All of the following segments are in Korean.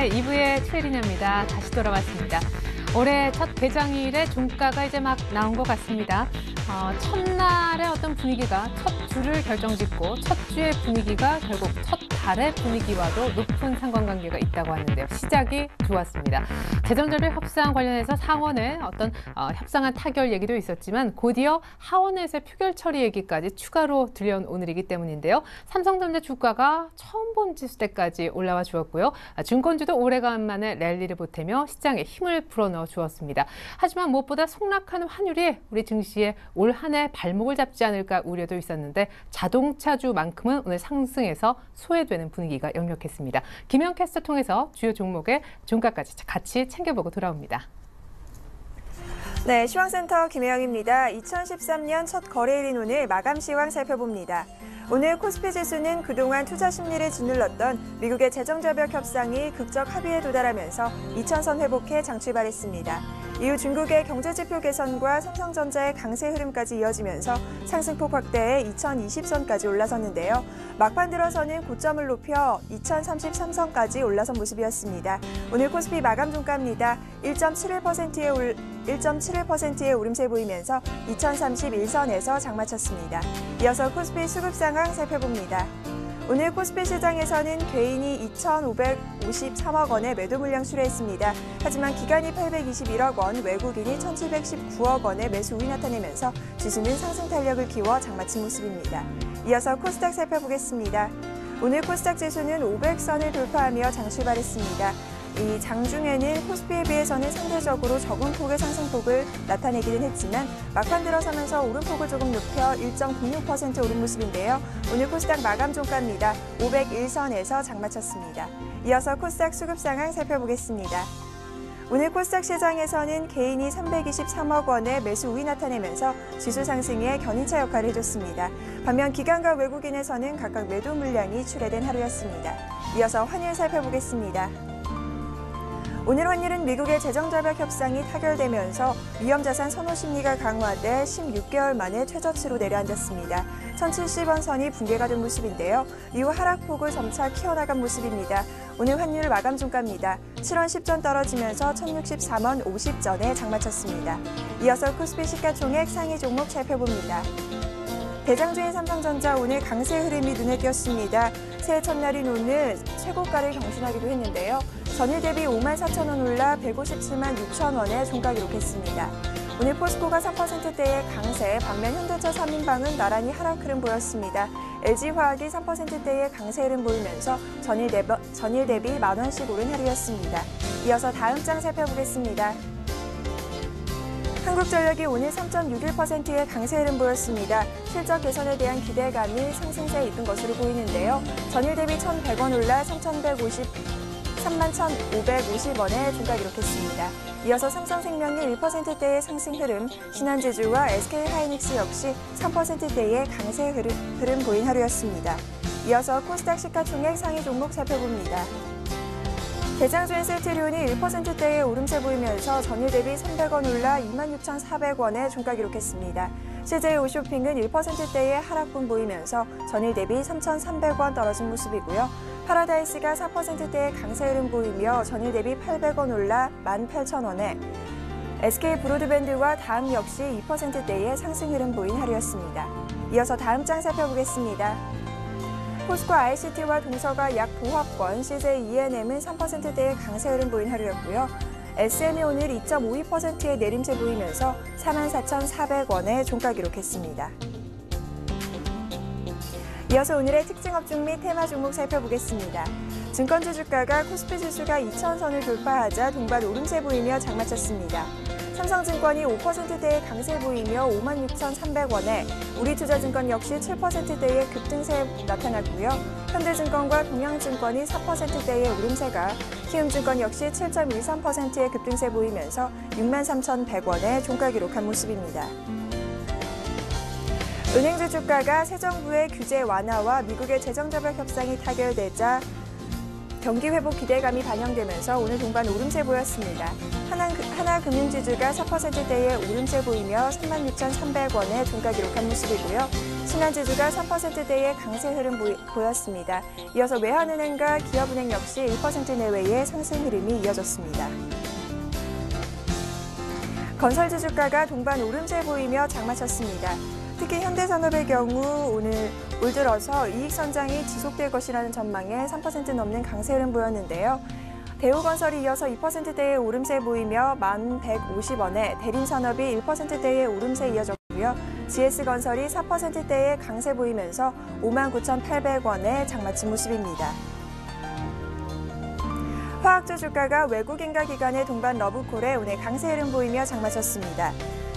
네, 2부의 최리나입니다. 다시 돌아왔습니다. 올해 첫 개장일에 종가가 이제 막 나온 것 같습니다. 첫날의 어떤 분위기가 첫 주를 결정짓고 첫 주의 분위기가 결국 첫 달의 분위기와도 높은 상관관계가 있다고 하는데요. 시작이 좋았습니다. 재정절벽 협상 관련해서 상원의 어떤 협상안 타결 얘기도 있었지만 곧이어 하원에서의 표결 처리 얘기까지 추가로 들려온 오늘이기 때문인데요. 삼성전자 주가가 처음 본 지수대까지 올라와 주었고요. 증권주도 오래간만에 랠리를 보태며 시장에 힘을 불어넣어 주었습니다. 하지만 무엇보다 속락하는 환율이 우리 증시에 올 한 해 발목을 잡지 않을까 우려도 있었는데 자동차주만큼은 오늘 상승해서 소외되는 분위기가 역력했습니다. 김영 캐스터 통해서 주요 종목의 종가까지 같이 챙겨보고 돌아옵니다. 네, 시황센터 김혜영입니다. 2013년 첫 거래일인 오늘 마감 시황 살펴봅니다. 오늘 코스피 지수는 그동안 투자 심리를 짓눌렀던 미국의 재정절벽 협상이 극적 합의에 도달하면서 2000선 회복해 장 출발했습니다. 이후 중국의 경제지표 개선과 삼성전자의 강세 흐름까지 이어지면서 상승폭 확대해 2020선까지 올라섰는데요. 막판 들어서는 고점을 높여 2033선까지 올라선 모습이었습니다. 오늘 코스피 마감 종가입니다. 1.71%의 오름세 보이면서 2031선에서 장마쳤습니다. 이어서 코스피 수급 상황 살펴봅니다. 오늘 코스피 시장에서는 개인이 2,553억 원의 매도 물량 출회했습니다. 하지만 기관이 821억 원, 외국인이 1,719억 원의 매수 우위 나타내면서 지수는 상승 탄력을 키워 장마친 모습입니다. 이어서 코스닥 살펴보겠습니다. 오늘 코스닥 지수는 500선을 돌파하며 장 출발했습니다. 이 장중에는 코스피에 비해서는 상대적으로 적은 폭의 상승폭을 나타내기는 했지만 막판 들어서면서 오름폭을 조금 높여 1.06% 오른 모습인데요. 오늘 코스닥 마감 종가입니다. 501선에서 장마쳤습니다. 이어서 코스닥 수급 상황 살펴보겠습니다. 오늘 코스닥 시장에서는 개인이 323억 원의 매수 우위 나타내면서 지수 상승에 견인차 역할을 해줬습니다. 반면 기관과 외국인에서는 각각 매도 물량이 출회된 하루였습니다. 이어서 환율 살펴보겠습니다. 오늘 환율은 미국의 재정절벽 협상이 타결되면서 위험자산 선호 심리가 강화돼 16개월 만에 최저치로 내려앉았습니다. 1,070원 선이 붕괴가 된 모습인데요. 이후 하락폭을 점차 키워나간 모습입니다. 오늘 환율 마감 종가입니다. 7원 10전 떨어지면서 1,064원 50전에 장마쳤습니다. 이어서 코스피 시가총액 상위 종목 살펴봅니다. 대장주인 삼성전자 오늘 강세 흐름이 눈에 띄었습니다. 새해 첫날인 오늘 최고가를 경신하기도 했는데요. 전일 대비 54,000원 올라 157만 6천 원에 종가 기록했습니다. 오늘 포스코가 3%대의 강세, 반면 현대차 3인방은 나란히 하락 흐름 보였습니다. LG화학이 3%대의 강세 흐름 보이면서 전일 대비 만 원씩 오른 하루였습니다. 이어서 다음 장 살펴보겠습니다. 한국전력이 오늘 3.61%의 강세 흐름 보였습니다. 실적 개선에 대한 기대감이 상승세에 이끈 것으로 보이는데요. 전일 대비 1,100원 올라 31,550원에 종가 기록했습니다. 이어서 삼성생명이 1%대의 상승 흐름, 신한제주와 SK하이닉스 역시 3%대의 강세 흐름 보인 하루였습니다. 이어서 코스닥 시가총액 상위 종목 살펴봅니다. 대장주인 셀트리온이 1%대의 오름세 보이면서 전일 대비 300원 올라 26,400원에 종가 기록했습니다. CJ 오쇼핑은 1%대의 하락분 보이면서 전일 대비 3,300원 떨어진 모습이고요. 파라다이스가 4%대의 강세 흐름 보이며 전일 대비 800원 올라 18,000원에 SK 브로드밴드와 다음 역시 2%대의 상승 흐름 보인 하루였습니다. 이어서 다음 장 살펴보겠습니다. 포스코 ICT와 동서가 약 보합권, CJ ENM은 3%대의 강세 흐름 보인 하루였고요. SM이 오늘 2.52%의 내림세 보이면서 44,400원에 종가 기록했습니다. 이어서 오늘의 특징 업종 및 테마 종목 살펴보겠습니다. 증권주 주가가 코스피 지수가 2,000선을 돌파하자 동반 오름세 보이며 장마쳤습니다. 삼성증권이 5%대의 강세 보이며 56,300원에 우리투자증권 역시 7%대의 급등세 나타났고요. 현대증권과 동양증권이 4%대의 오름세가, 키움증권 역시 7.13%의 급등세 보이면서 63,100원에 종가 기록한 모습입니다. 은행주 주가가 새 정부의 규제 완화와 미국의 재정절벽 협상이 타결되자 경기 회복 기대감이 반영되면서 오늘 동반 오름세 보였습니다. 하나금융지주가 4%대의 오름세 보이며 36,300원에 종가 기록한 모습이고요. 신한지주가 3%대의 강세 흐름 보였습니다. 이어서 외환은행과 기업은행 역시 1% 내외의 상승 흐름이 이어졌습니다. 건설주 주가가 동반 오름세 보이며 장마쳤습니다. 특히 현대산업의 경우 올 들어서 이익 선장이 지속될 것이라는 전망에 3% 넘는 강세 흐름 보였는데요. 대우건설이 이어서 2%대의 오름세 보이며 1,150원에 대림산업이 1%대의 오름세 이어졌고요. GS건설이 4%대의 강세 보이면서 59,800원에 장마친 모습입니다. 화학주 주가가 외국인과 기관의 동반 러브콜에 오늘 강세 흐름 보이며 장마쳤습니다.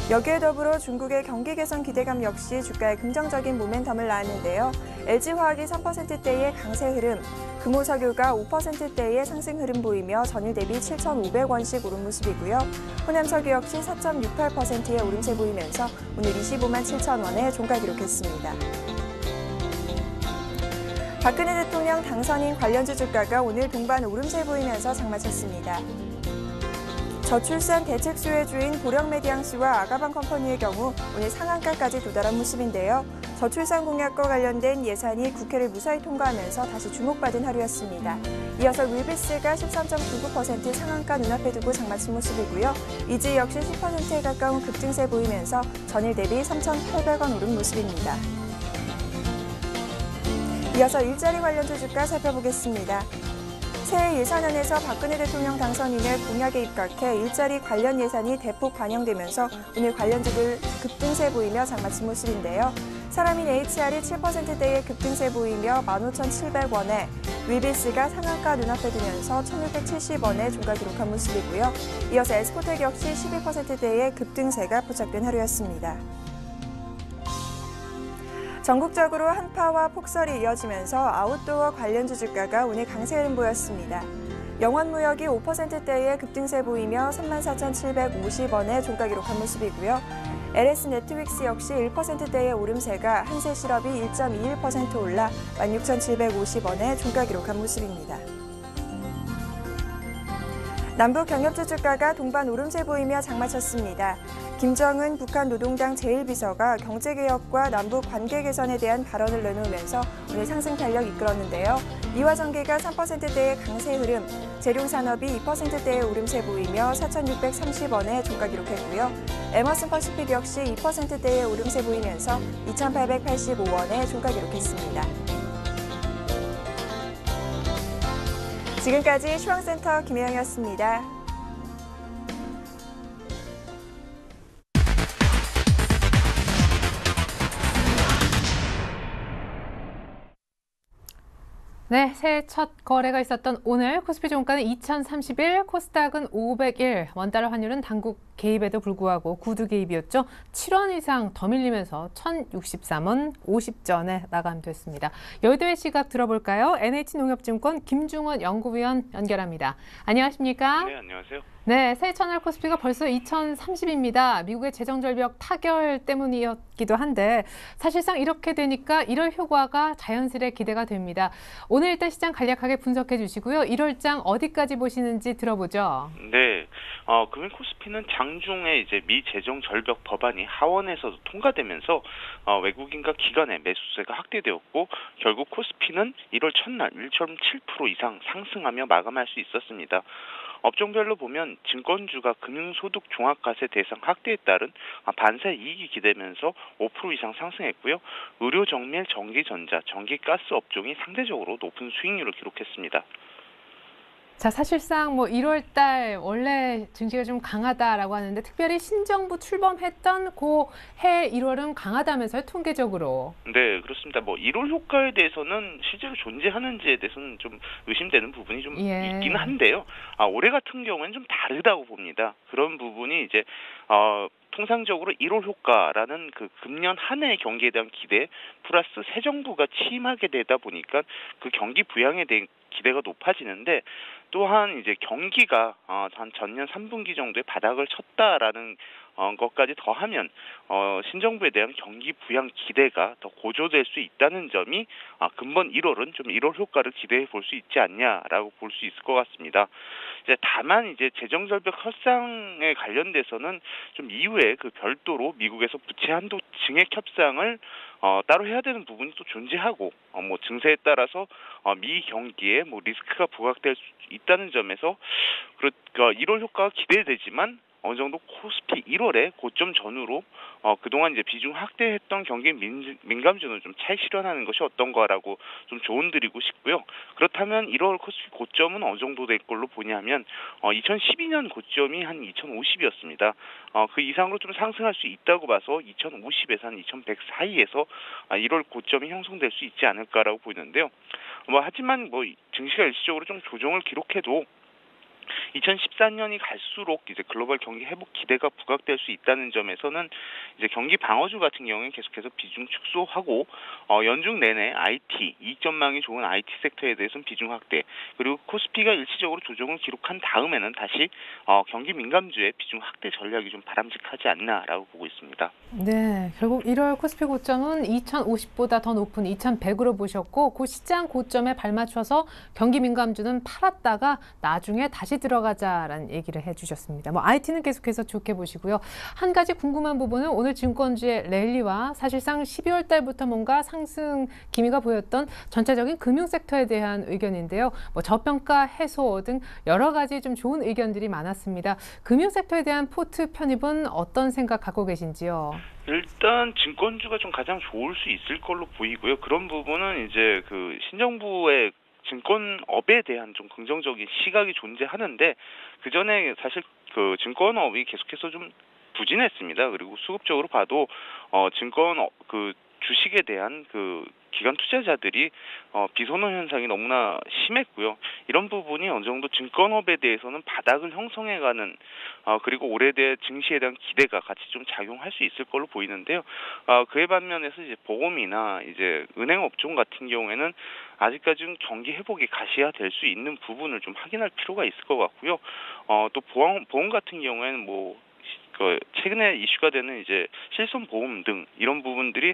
여기에 더불어 중국의 경기 개선 기대감 역시 주가에 긍정적인 모멘텀을 낳았는데요. LG화학이 3%대의 강세 흐름, 금호석유가 5%대의 상승 흐름 보이며 전일 대비 7,500원씩 오른 모습이고요. 호남석유 역시 4.68%의 오름세 보이면서 오늘 25만 7천원에 종가 기록했습니다. 박근혜 대통령 당선인 관련주 주가가 오늘 동반 오름세 보이면서 장마쳤습니다. 저출산 대책 수혜주인 보령메디앙스와 아가방 컴퍼니의 경우 오늘 상한가까지 도달한 모습인데요. 저출산 공약과 관련된 예산이 국회를 무사히 통과하면서 다시 주목받은 하루였습니다. 이어서 윌비스가 13.99% 상한가 눈앞에 두고 장마친 모습이고요. 이지 역시 10%에 가까운 급등세 보이면서 전일 대비 3,800원 오른 모습입니다. 이어서 일자리 관련주 주가 살펴보겠습니다. 새해 예산안에서 박근혜 대통령 당선인의 공약에 입각해 일자리 관련 예산이 대폭 반영되면서 오늘 관련주들 급등세 보이며 장마친 모습인데요. 사람인 HR이 7%대의 급등세 보이며 15,700원에 윌비스가 상한가 눈앞에 두면서 1,670원에 종가 기록한 모습이고요. 이어서 에스코텍 역시 11%대의 급등세가 포착된 하루였습니다. 전국적으로 한파와 폭설이 이어지면서 아웃도어 관련주 주가가 오늘 강세 흐름 보였습니다. 영원무역이 5%대의 급등세 보이며 34,750원에 종가 기록한 모습이고요. LS 네트윅스 역시 1%대의 오름세가 한세실업이 1.21% 올라 16,750원에 종가 기록한 모습입니다. 남북 경협주 주가가 동반 오름세 보이며 장마쳤습니다. 김정은 북한 노동당 제1비서가 경제개혁과 남북 관계 개선에 대한 발언을 내놓으면서 오늘 상승 탄력 이끌었는데요. 이화전기가 3%대의 강세 흐름, 재룡산업이 2%대의 오름세 보이며 4,630원에 종가 기록했고요. 에머슨 퍼시픽 역시 2%대의 오름세 보이면서 2,885원에 종가 기록했습니다. 지금까지 시황센터 김혜영이었습니다. 네, 새해 첫 거래가 있었던 오늘 코스피 종가는 2031, 코스닥은 501, 원달러 환율은 당국 개입에도 불구하고 구두 개입이었죠. 7원 이상 더 밀리면서 1,063원 50전에 마감됐습니다. 여의도의 시각 들어볼까요? NH농협증권 김중원 연구위원 연결합니다. 안녕하십니까? 네, 안녕하세요. 네, 새해 첫날 코스피가 벌써 2030입니다. 미국의 재정절벽 타결 때문이었기도 한데 사실상 이렇게 되니까 1월 효과가 자연스레 기대가 됩니다. 오늘 일단 시장 간략하게 분석해 주시고요. 1월장 어디까지 보시는지 들어보죠. 네, 금일 코스피는 장중에 이제 미 재정절벽 법안이 하원에서도 통과되면서 외국인과 기관의 매수세가 확대되었고 결국 코스피는 1월 첫날 1.7% 이상 상승하며 마감할 수 있었습니다. 업종별로 보면 증권주가 금융소득 종합과세 대상 확대에 따른 반사 이익이 기대면서 5% 이상 상승했고요. 의료, 정밀, 전기전자, 전기가스 업종이 상대적으로 높은 수익률을 기록했습니다. 자, 사실상 1월 달 원래 증시가 좀 강하다라고 하는데 특별히 신정부 출범했던 해 1월은 강하다면서요, 통계적으로. 네, 그렇습니다. 1월 효과에 대해서는 실제로 존재하는지에 대해서는 좀 의심되는 부분이 좀 있긴 한데요. 올해 같은 경우에는 좀 다르다고 봅니다. 그런 부분이 이제 통상적으로 1월 효과라는 그 금년 한 해의 경기에 대한 기대 플러스 새 정부가 취임하게 되다 보니까 그 경기 부양에 대한 기대가 높아지는데 또한 이제 경기가 한 전년 3분기 정도에 바닥을 쳤다라는 것까지 더하면 신정부에 대한 경기 부양 기대가 더 고조될 수 있다는 점이 근본 1월은 좀 1월 효과를 기대해 볼 수 있지 않냐라고 볼 수 있을 것 같습니다. 이제 다만 이제 재정 절벽 협상에 관련돼서는 좀 이후에 그 별도로 미국에서 부채 한도 증액 협상을 따로 해야 되는 부분이 또 존재하고 뭐 증세에 따라서 미 경기에 뭐 리스크가 부각될 수 있다는 점에서 그러니까 1월 효과가 기대되지만 어느 정도 코스피 1월에 고점 전후로 그동안 이제 비중 확대했던 경기 민감주는 좀 차익 실현하는 것이 어떤가라고 좀 조언드리고 싶고요. 그렇다면 1월 코스피 고점은 어느 정도 될 걸로 보냐면 2012년 고점이 한 2050이었습니다. 그 이상으로 좀 상승할 수 있다고 봐서 2050에서 한 2100 사이에서 1월 고점이 형성될 수 있지 않을까라고 보이는데요. 하지만 증시가 일시적으로 좀 조정을 기록해도 2014년이 갈수록 이제 글로벌 경기 회복 기대가 부각될 수 있다는 점에서는 이제 경기 방어주 같은 경우는 계속해서 비중 축소하고 연중 내내 IT 이익 전망이 좋은 IT 섹터에 대해서는 비중 확대, 그리고 코스피가 일시적으로 조정을 기록한 다음에는 다시 경기 민감주의 비중 확대 전략이 좀 바람직하지 않나라고 보고 있습니다. 네, 결국 1월 코스피 고점은 2050보다 더 높은 2100으로 보셨고 그 시장 고점에 발맞춰서 경기 민감주는 팔았다가 나중에 다시 들어가자라는 얘기를 해주셨습니다. IT는 계속해서 좋게 보시고요. 한 가지 궁금한 부분은 오늘 증권주의 랠리와 사실상 12월 달부터 뭔가 상승 기미가 보였던 전체적인 금융 섹터에 대한 의견인데요. 저평가 해소 등 여러 가지 좀 좋은 의견들이 많았습니다. 금융 섹터에 대한 포트 편입은 어떤 생각 갖고 계신지요? 일단 증권주가 좀 가장 좋을 수 있을 걸로 보이고요. 그런 부분은 이제 그 신정부의 증권업에 대한 좀 긍정적인 시각이 존재하는데, 그 전에 사실 그 증권업이 계속해서 좀 부진했습니다. 그리고 수급적으로 봐도 증권업 그 주식에 대한 그 기관 투자자들이 비선호 현상이 너무나 심했고요. 이런 부분이 어느 정도 증권업에 대해서는 바닥을 형성해가는 그리고 올해 대해 증시에 대한 기대가 같이 좀 작용할 수 있을 걸로 보이는데요. 그에 반면에서 이제 보험이나 이제 은행 업종 같은 경우에는 아직까지는 경기 회복이 가시화될 수 있는 부분을 좀 확인할 필요가 있을 것 같고요. 또 보험 같은 경우에는 최근에 이슈가 되는 이제 실손 보험 등 이런 부분들이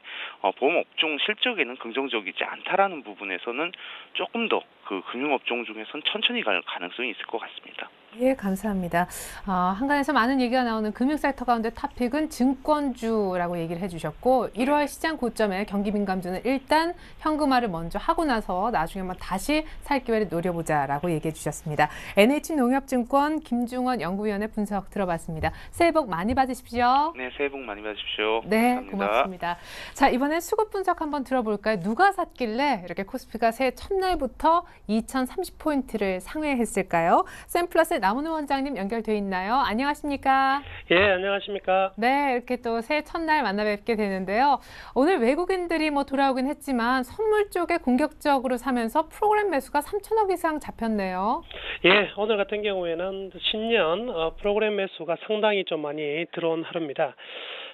보험 업종 실적에는 긍정적이지 않다라는 부분에서는 조금 더 그 금융업종 중에선 천천히 갈 가능성이 있을 것 같습니다. 예, 감사합니다. 한간에서 많은 얘기가 나오는 금융 섹터 가운데 탑픽은 증권주라고 얘기를 해주셨고 1월 시장 고점에 경기 민감주는 일단 현금화를 먼저 하고 나서 나중에 한번 다시 살 기회를 노려보자라고 얘기해 주셨습니다. NH농협증권 김중원 연구위원의 분석 들어봤습니다. 새해 복 많이 받으십시오. 네, 새해 복 많이 받으십시오. 네, 감사합니다. 고맙습니다. 자, 이번엔 수급 분석 한번 들어볼까요? 누가 샀길래 이렇게 코스피가 새해 첫날부터 2030포인트를 상회했을까요? 샘플러스의 남은우 원장님 연결돼 있나요? 안녕하십니까? 예, 안녕하십니까? 네, 이렇게 또 새해 첫날 만나 뵙게 되는데요. 오늘 외국인들이 돌아오긴 했지만 선물 쪽에 공격적으로 사면서 프로그램 매수가 3천억 이상 잡혔네요. 예, 오늘 같은 경우에는 신년 프로그램 매수가 상당히 좀 많이 들어온 하루입니다.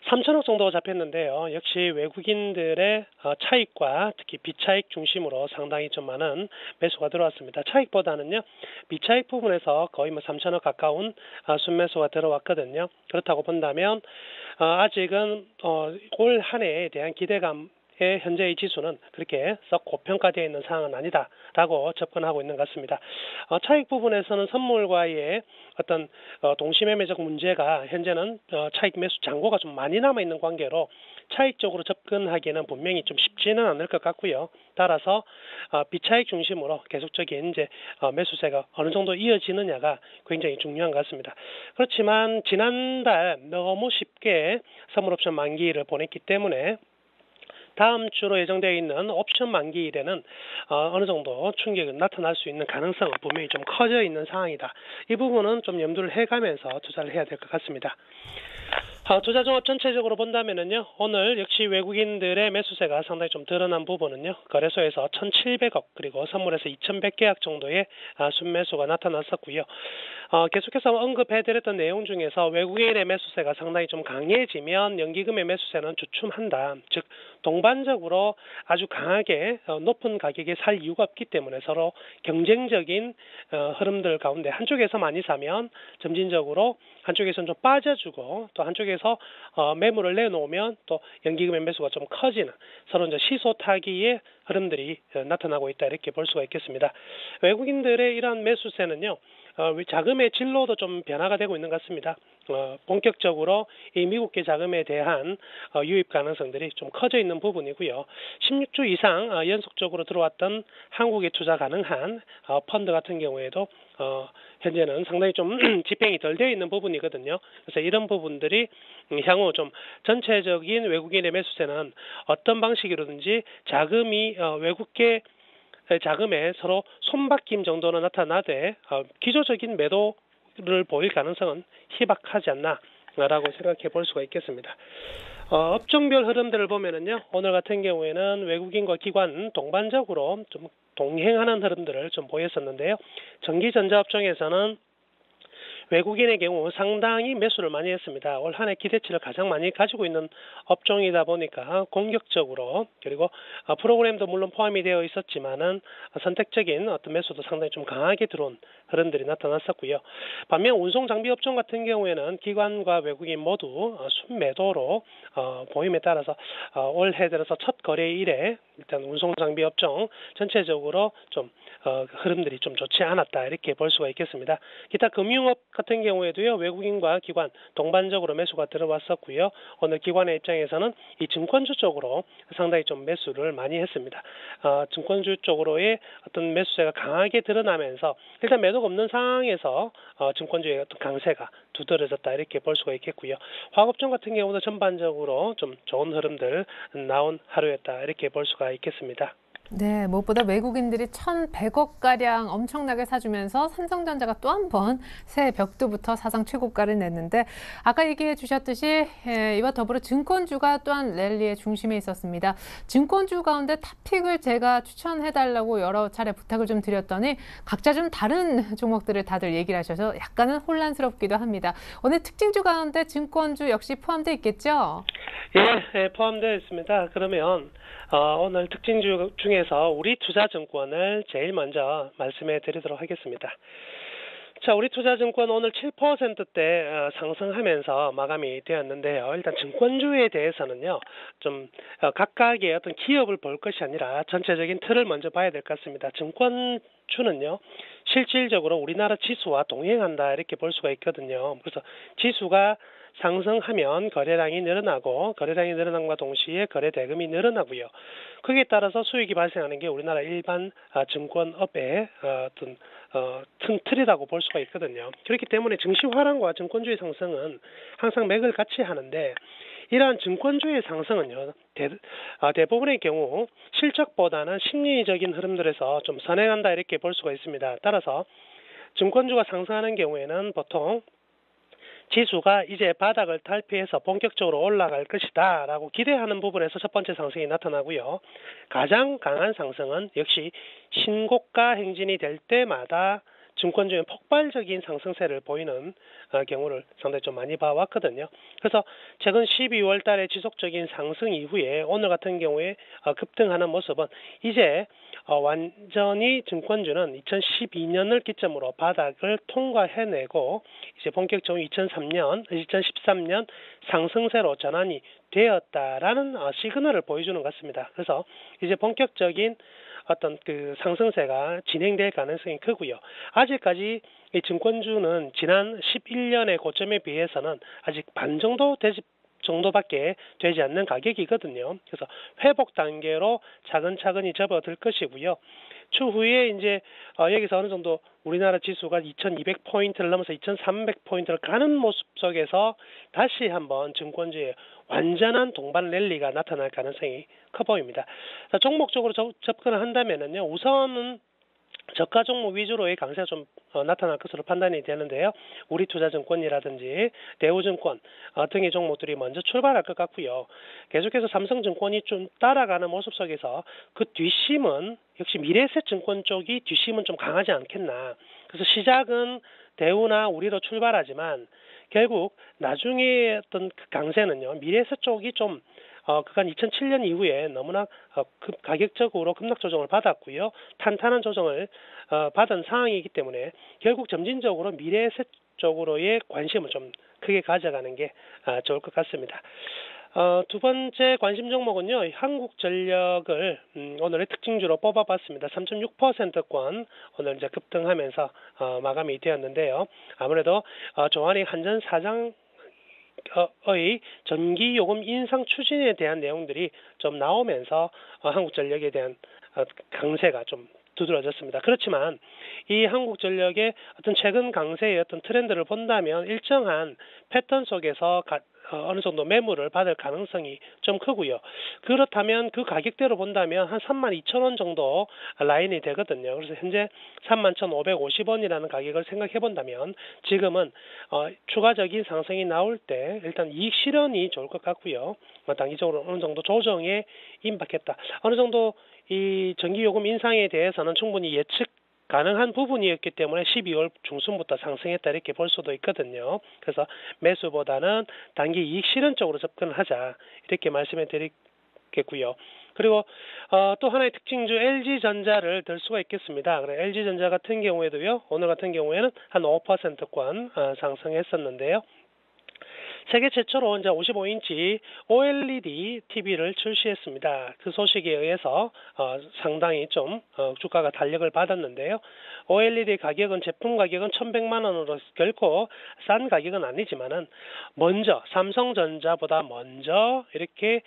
3천억 정도가 잡혔는데요. 역시 외국인들의 차익과 특히 비차익 중심으로 상당히 좀 많은 매수가 들어왔습니다. 차익보다는요, 비차익 부분에서 거의 3천억 가까운 순매수가 들어왔거든요. 그렇다고 본다면 아직은 올 한 해에 대한 기대감 현재의 지수는 그렇게 썩 고평가되어 있는 상황은 아니다라고 접근하고 있는 것 같습니다. 차익 부분에서는 선물과의 어떤 동시매매적 문제가 현재는 차익 매수 잔고가 좀 많이 남아 있는 관계로 차익적으로 접근하기에는 분명히 좀 쉽지는 않을 것 같고요. 따라서 비차익 중심으로 계속적인 이제 매수세가 어느 정도 이어지느냐가 굉장히 중요한 것 같습니다. 그렇지만 지난달 너무 쉽게 선물옵션 만기일을 보냈기 때문에 다음 주로 예정되어 있는 옵션 만기일에는 어느 정도 충격이 나타날 수 있는 가능성은 분명히 좀 커져 있는 상황이다. 이 부분은 좀 염두를 해가면서 투자를 해야 될 것 같습니다. 투자 종합 전체적으로 본다면은요, 오늘 역시 외국인들의 매수세가 상당히 좀 드러난 부분은요, 거래소에서 1,700억 그리고 선물에서 2,100계약 정도의 순매수가 나타났었고요. 계속해서 언급해드렸던 내용 중에서 외국인의 매수세가 상당히 좀 강해지면 연기금의 매수세는 주춤한다. 즉 동반적으로 아주 강하게 높은 가격에 살 이유가 없기 때문에 서로 경쟁적인 흐름들 가운데 한쪽에서 많이 사면 점진적으로 한쪽에서는 좀 빠져주고 또 한쪽에서 매물을 내놓으면 또 연기금의 매수가 좀 커지는 서로 이제 시소 타기의 흐름들이 나타나고 있다 이렇게 볼 수가 있겠습니다. 외국인들의 이러한 매수세는요. 자금의 진로도 좀 변화가 되고 있는 것 같습니다. 본격적으로 이 미국계 자금에 대한 유입 가능성들이 좀 커져 있는 부분이고요. 16주 이상 연속적으로 들어왔던 한국에 투자 가능한 펀드 같은 경우에도 현재는 상당히 좀 집행이 덜 되어 있는 부분이거든요. 그래서 이런 부분들이 향후 좀 전체적인 외국인의 매수세는 어떤 방식으로든지 자금이 외국계 자금에 서로 손바뀜 정도는 나타나되 기조적인 매도를 보일 가능성은 희박하지 않나라고 생각해 볼 수가 있겠습니다. 업종별 흐름들을 보면은요, 오늘 같은 경우에는 외국인과 기관 동반적으로 좀 동행하는 흐름들을 좀 보였었는데요. 전기전자 업종에서는 외국인의 경우 상당히 매수를 많이 했습니다. 올 한 해 기대치를 가장 많이 가지고 있는 업종이다 보니까 공격적으로 그리고 프로그램도 물론 포함이 되어 있었지만은 선택적인 어떤 매수도 상당히 좀 강하게 들어온 흐름들이 나타났었고요. 반면 운송 장비 업종 같은 경우에는 기관과 외국인 모두 순매도로 보임에 따라서 올해 들어서 첫 거래일에 일단 운송 장비 업종 전체적으로 좀 흐름들이 좀 좋지 않았다 이렇게 볼 수가 있겠습니다. 기타 금융업 같은 경우에도요 외국인과 기관 동반적으로 매수가 들어왔었고요. 오늘 기관의 입장에서는 이 증권주 쪽으로 상당히 좀 매수를 많이 했습니다. 증권주 쪽으로의 어떤 매수세가 강하게 드러나면서 일단 매도가 없는 상황에서 증권주의 어떤 강세가 두드러졌다 이렇게 볼 수가 있겠고요. 화학업종 같은 경우도 전반적으로 좀 좋은 흐름들 나온 하루였다 이렇게 볼 수가 있겠습니다. 네, 무엇보다 외국인들이 1,100억가량 엄청나게 사주면서 삼성전자가 또 한 번 새해 벽두부터 사상 최고가를 냈는데 아까 얘기해 주셨듯이 이와 더불어 증권주가 또한 랠리의 중심에 있었습니다. 증권주 가운데 탑픽을 제가 추천해달라고 여러 차례 부탁을 좀 드렸더니 각자 좀 다른 종목들을 다들 얘기를 하셔서 약간은 혼란스럽기도 합니다. 오늘 특징주 가운데 증권주 역시 포함되어 있겠죠? 예, 포함되어 있습니다. 그러면 오늘 특징주 중에서 우리투자증권을 제일 먼저 말씀해 드리도록 하겠습니다. 자, 우리투자증권 오늘 7%대 상승하면서 마감이 되었는데요. 일단 증권주에 대해서는요, 좀 각각의 어떤 기업을 볼 것이 아니라 전체적인 틀을 먼저 봐야 될 것 같습니다. 증권주는요, 실질적으로 우리나라 지수와 동행한다 이렇게 볼 수가 있거든요. 그래서 지수가 상승하면 거래량이 늘어나고 거래량이 늘어남과 동시에 거래 대금이 늘어나고요. 거기에 따라서 수익이 발생하는 게 우리나라 일반 증권업의 어떤 틀이라고 볼 수가 있거든요. 그렇기 때문에 증시 화랑과 증권주의 상승은 항상 맥을 같이 하는데 이러한 증권주의 상승은요 대부분의 경우 실적보다는 심리적인 흐름들에서 좀 선행한다 이렇게 볼 수가 있습니다. 따라서 증권주가 상승하는 경우에는 보통 지수가 이제 바닥을 탈피해서 본격적으로 올라갈 것이다 라고 기대하는 부분에서 첫 번째 상승이 나타나고요. 가장 강한 상승은 역시 신고가 행진이 될 때마다 증권주의 폭발적인 상승세를 보이는 경우를 상당히 좀 많이 봐왔거든요. 그래서 최근 12월 달에 지속적인 상승 이후에 오늘 같은 경우에 급등하는 모습은 이제 완전히 증권주는 2012년을 기점으로 바닥을 통과해내고 이제 본격적으로 2013년 상승세로 전환이 되었다라는 시그널을 보여주는 것 같습니다. 그래서 이제 본격적인 어떤 그 상승세가 진행될 가능성이 크고요. 아직까지 이 증권주는 지난 11년의 고점에 비해서는 아직 반 정도밖에 되지 않는 가격이거든요. 그래서 회복 단계로 차근차근히 접어들 것이고요. 추후에 이제 여기서 어느 정도 우리나라 지수가 2200포인트를 넘어서 2300포인트를 가는 모습 속에서 다시 한번 증권주의 완전한 동반 랠리가 나타날 가능성이 커 보입니다. 자, 종목적으로 접근을 한다면은요, 우선은 저가 종목 위주로의 강세가 좀 나타날 것으로 판단이 되는데요. 우리투자증권이라든지 대우증권 등의 종목들이 먼저 출발할 것 같고요. 계속해서 삼성증권이 좀 따라가는 모습 속에서 그 뒷심은 역시 미래에셋증권 쪽이 뒷심은 좀 강하지 않겠나. 그래서 시작은 대우나 우리로 출발하지만 결국 나중에 어떤 그 강세는요. 미래에셋 쪽이 좀 그간 2007년 이후에 너무나 가격적으로 급락 조정을 받았고요. 탄탄한 조정을 받은 상황이기 때문에 결국 점진적으로 미래에셋 쪽으로의 관심을 좀 크게 가져가는 게 좋을 것 같습니다. 두 번째 관심 종목은요. 한국전력을 오늘의 특징주로 뽑아봤습니다. 3.6%권 오늘 이제 급등하면서 마감이 되었는데요. 아무래도 조한익 한전 사장 의 전기요금 인상 추진에 대한 내용들이 좀 나오면서 한국전력에 대한 강세가 좀 두드러졌습니다. 그렇지만 이 한국전력의 어떤 최근 강세의 어떤 트렌드를 본다면 일정한 패턴 속에서 어느 정도 매물을 받을 가능성이 좀 크고요. 그렇다면 그 가격대로 본다면 한 32,000원 정도 라인이 되거든요. 그래서 현재 31,550원이라는 가격을 생각해 본다면 지금은 추가적인 상승이 나올 때 일단 이익 실현이 좋을 것 같고요. 단기적으로 어느 정도 조정에 임박했다. 어느 정도 이 전기요금 인상에 대해서는 충분히 예측 가능한 부분이었기 때문에 12월 중순부터 상승했다 이렇게 볼 수도 있거든요. 그래서 매수보다는 단기 이익 실현 쪽으로 접근을 하자 이렇게 말씀해 드리겠고요. 그리고 또 하나의 특징주 LG전자를 들 수가 있겠습니다. 그래 LG전자 같은 경우에도요. 오늘 같은 경우에는 한 5%권 상승했었는데요. 세계 최초로 이제 55인치 OLED TV를 출시했습니다. 그 소식에 의해서 상당히 좀 주가가 달력을 받았는데요. OLED 가격은 제품 가격은 1,100만 원으로 결코 싼 가격은 아니지만은 먼저 삼성전자보다 먼저 이렇게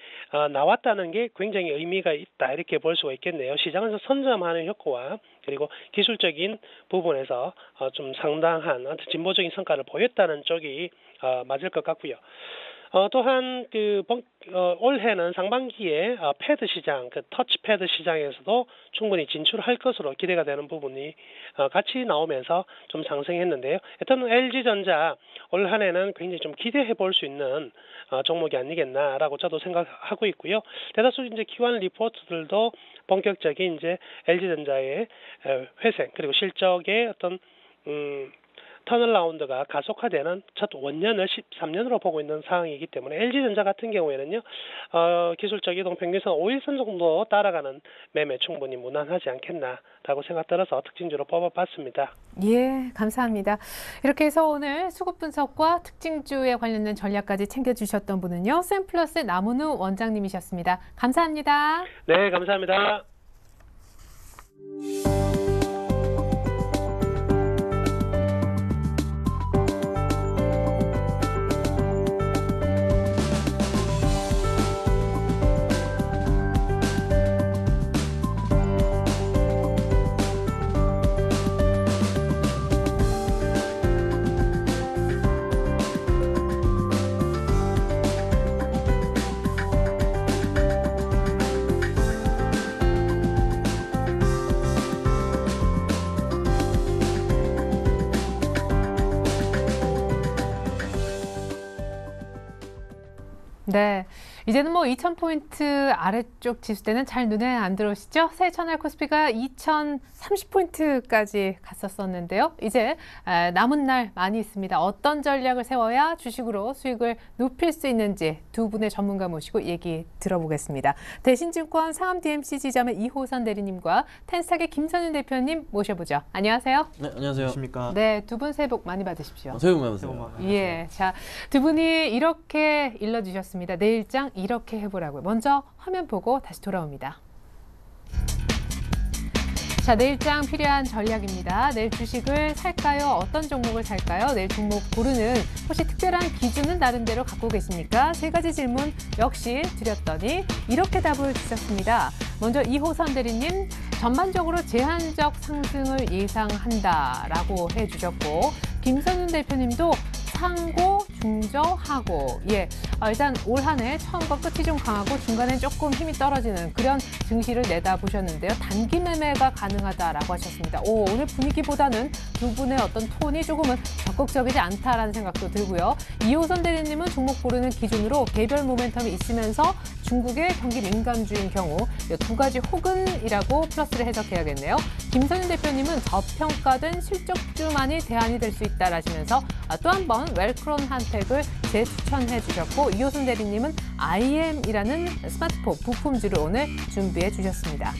나왔다는 게 굉장히 의미가 있다 이렇게 볼 수가 있겠네요. 시장에서 선점하는 효과와 그리고 기술적인 부분에서 좀 상당한 진보적인 성과를 보였다는 쪽이 맞을 것 같고요. 또한 올해는 상반기에 패드 시장, 터치패드 시장에서도 충분히 진출할 것으로 기대가 되는 부분이 같이 나오면서 좀 상승했는데요. 일단 LG전자 올 한해는 굉장히 좀 기대해 볼 수 있는 종목이 아니겠나라고 저도 생각하고 있고요. 대다수 이제 기관 리포트들도 본격적인 이제 LG전자의 회생 그리고 실적의 어떤 턴어라운드가 가속화되는 첫 원년을 13년으로 보고 있는 상황이기 때문에 LG전자 같은 경우에는요. 기술적 이동 평균선 5일선 정도 따라가는 매매 충분히 무난하지 않겠나라고 생각 들어서 특징주로 뽑아봤습니다. 예, 감사합니다. 이렇게 해서 오늘 수급 분석과 특징주에 관련된 전략까지 챙겨주셨던 분은요. 샘플러스의 남은우 원장님이셨습니다. 감사합니다. 네, 감사합니다. 네, 이제는 뭐 2,000포인트 아래쪽 지수대는 잘 눈에 안 들어오시죠? 새해 첫날 코스피가 2,030포인트까지 갔었었는데요. 이제 남은 날 많이 있습니다. 어떤 전략을 세워야 주식으로 수익을 높일 수 있는지 두 분의 전문가 모시고 얘기 들어보겠습니다. 대신증권 상암 DMC 지점의 이호선 대리님과 텐스탁의 김선윤 대표님 모셔보죠. 안녕하세요. 네, 안녕하세요. 안녕하십니까. 네, 두 분 새해 복 많이 받으십시오. 새해 복 많이 받으세요. 예, 자, 두 분이 이렇게 일러주셨습니다. 내일장 이렇게 해보라고요. 먼저 화면 보고 다시 돌아옵니다. 자, 내일장 필요한 전략입니다. 내일 주식을 살까요? 어떤 종목을 살까요? 내일 종목 고르는 혹시 특별한 기준은 나름대로 갖고 계십니까? 세 가지 질문 역시 드렸더니 이렇게 답을 주셨습니다. 먼저 이호선 대리님, 전반적으로 제한적 상승을 예상한다라고 해주셨고, 김선윤 대표님도 상고 중저하고 일단 올 한 해 처음과 끝이 좀 강하고 중간에 조금 힘이 떨어지는 그런 증시를 내다보셨는데요. 단기 매매가 가능하다라고 하셨습니다. 오늘 분위기보다는 두 분의 어떤 톤이 조금은 적극적이지 않다라는 생각도 들고요. 이호선 대리님은 종목 고르는 기준으로 개별 모멘텀이 있으면서 중국의 경기 민감주인 경우 두 가지 혹은이라고 플러스를 해석해야겠네요. 김선윤 대표님은 저평가된 실적주만이 대안이 될 수 있다라시면서 또 한 번 웰크론 한택을 재추천해 주셨고 이호선 대리님은 IM이라는 스마트폰 부품주를 오늘 준비해 주셨습니다.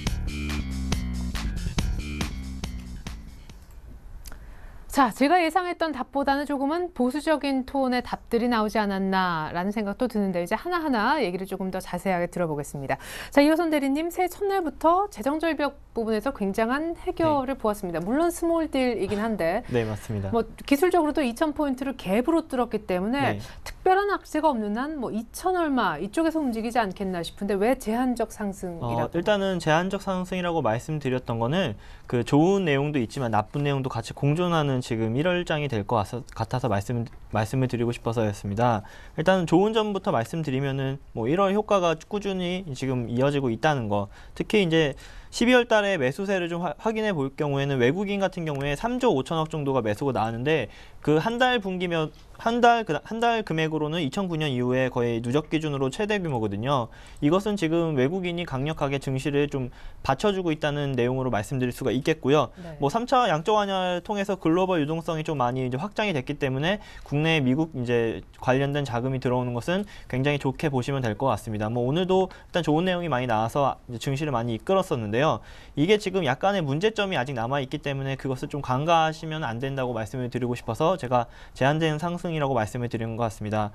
자, 제가 예상했던 답보다는 조금은 보수적인 톤의 답들이 나오지 않았나라는 생각도 드는데 이제 하나하나 얘기를 조금 더 자세하게 들어보겠습니다. 자, 이호선 대리님, 새해 첫날부터 재정절벽 부분에서 굉장한 해결을 보았습니다. 물론 스몰딜이긴 한데 네, 맞습니다. 뭐 기술적으로도 2,000포인트를 갭으로 뚫었기 때문에 특별한 악재가 없는 한 뭐 2,000 얼마 이쪽에서 움직이지 않겠나 싶은데 왜 제한적 상승이라고? 일단은 제한적 상승이라고 말씀드렸던 거는 그 좋은 내용도 있지만 나쁜 내용도 같이 공존하는 지금 1월장이 될 것 같아서 말씀을 드리고 싶어서였습니다. 일단 좋은 점부터 말씀드리면은 뭐 1월 효과가 꾸준히 지금 이어지고 있다는 거. 특히 이제 12월 달에 매수세를 좀 확인해 볼 경우에는 외국인 같은 경우에 3조 5천억 정도가 매수가 나왔는데 그 한 달 분기면 한 달 금액으로는 2009년 이후에 거의 누적 기준으로 최대 규모거든요. 이것은 지금 외국인이 강력하게 증시를 좀 받쳐주고 있다는 내용으로 말씀드릴 수가 있겠고요. 네. 뭐 3차 양적 완화를 통해서 글로벌 유동성이 좀 많이 이제 확장이 됐기 때문에 국내 미국 이제 관련된 자금이 들어오는 것은 굉장히 좋게 보시면 될 것 같습니다. 뭐 오늘도 일단 좋은 내용이 많이 나와서 증시를 많이 이끌었었는데요. 이게 지금 약간의 문제점이 아직 남아 있기 때문에 그것을 좀 간과하시면 안 된다고 말씀을 드리고 싶어서 제가 제한된 상승이라고 말씀을 드리는 것 같습니다.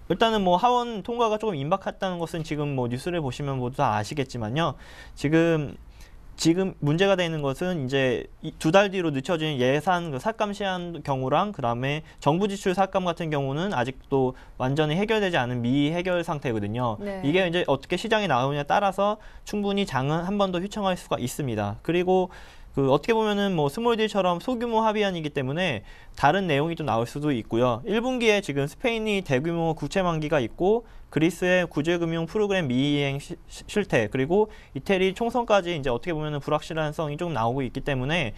일단은 뭐 하원 통과가 조금 임박했다는 것은 지금 뭐 뉴스를 보시면 모두 다 아시겠지만요. 지금 문제가 되는 것은 이제 2달 뒤로 늦춰진 예산 삭감 시한 경우랑 그다음에 정부 지출 삭감 같은 경우는 아직도 완전히 해결되지 않은 미해결 상태거든요. 네. 이게 이제 어떻게 시장에 나오느냐에 따라서 충분히 장은 한 번 더 휘청할 수가 있습니다. 그리고 어떻게 보면은 뭐 스몰딜처럼 소규모 합의안이기 때문에 다른 내용이 또 나올 수도 있고요. 1분기에 지금 스페인이 대규모 국채 만기가 있고 그리스의 구제금융 프로그램 미이행 실태 그리고 이태리 총선까지 이제 어떻게 보면은 불확실한성이 좀 나오고 있기 때문에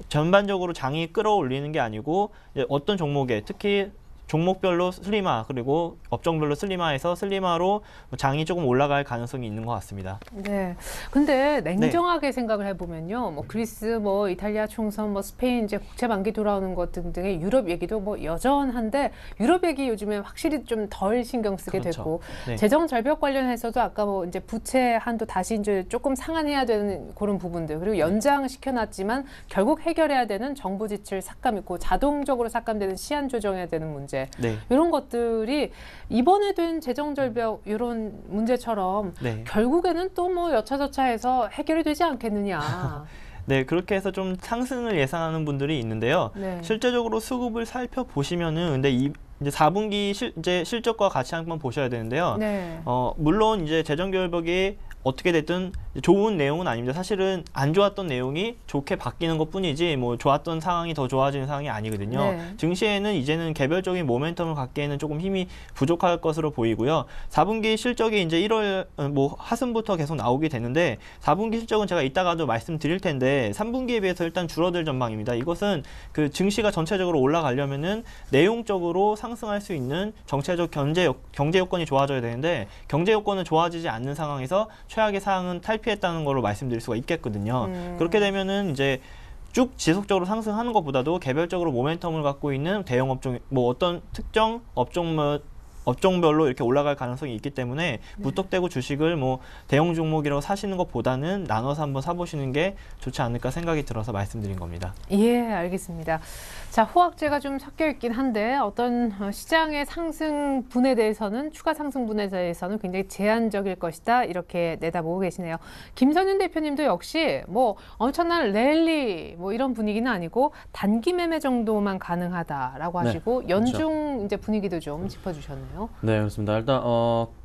전반적으로 장이 끌어올리는 게 아니고 이제 어떤 종목에 특히 종목별로 슬림화 그리고 업종별로 슬림화해서 슬림화로 장이 조금 올라갈 가능성이 있는 것 같습니다. 네. 근데 냉정하게 생각을 해보면요. 뭐 그리스, 뭐 이탈리아 총선, 뭐 스페인 이제 국채 만기 돌아오는 것 등등의 유럽 얘기도 뭐 여전한데 유럽 얘기 요즘에 확실히 좀 덜 신경 쓰게 됐고 재정 절벽 관련해서도 아까 뭐 이제 부채 한도 다시 이제 조금 상환해야 되는 그런 부분들 그리고 연장 시켜놨지만 결국 해결해야 되는 정부 지출 삭감 있고 자동적으로 삭감되는 시한 조정해야 되는 문제. 이런 것들이 이번에 된 재정절벽 이런 문제처럼 결국에는 또 뭐 여차저차해서 해결이 되지 않겠느냐. 네, 그렇게 해서 좀 상승을 예상하는 분들이 있는데요. 실제적으로 수급을 살펴보시면은 근데 이제 4분기 이제 실적과 같이 한번 보셔야 되는데요. 물론 이제 재정결벽이 어떻게 됐든 좋은 내용은 아닙니다. 사실은 안 좋았던 내용이 좋게 바뀌는 것뿐이지 뭐 좋았던 상황이 더 좋아지는 상황이 아니거든요. 증시에는 이제는 개별적인 모멘텀을 갖기에는 조금 힘이 부족할 것으로 보이고요. 4분기 실적이 이제 1월 뭐 하순부터 계속 나오게 되는데 4분기 실적은 제가 이따가도 말씀드릴 텐데 3분기에 비해서 일단 줄어들 전망입니다. 이것은 그 증시가 전체적으로 올라가려면은 내용적으로 상승할 수 있는 정체적 경제 요건이 좋아져야 되는데 경제 요건은 좋아지지 않는 상황에서 최악의 상황은 탈피했다는 걸로 말씀드릴 수가 있겠거든요. 그렇게 되면은 이제 쭉 지속적으로 상승하는 것보다도 개별적으로 모멘텀을 갖고 있는 대형 업종, 뭐 어떤 특정 업종별로 이렇게 올라갈 가능성이 있기 때문에 무턱대고 주식을 뭐 대형 종목이라고 사시는 것보다는 나눠서 한번 사보시는 게 좋지 않을까 생각이 들어서 말씀드린 겁니다. 예, 알겠습니다. 자, 호황제가 좀 섞여 있긴 한데 어떤 시장의 상승분에 대해서는 추가 상승분에 대해서는 굉장히 제한적일 것이다 이렇게 내다보고 계시네요. 김선윤 대표님도 역시 뭐 엄청난 랠리 뭐 이런 분위기는 아니고 단기 매매 정도만 가능하다라고 하시고 연중 이제 분위기도 좀 짚어주셨네요. 네, 그렇습니다. 일단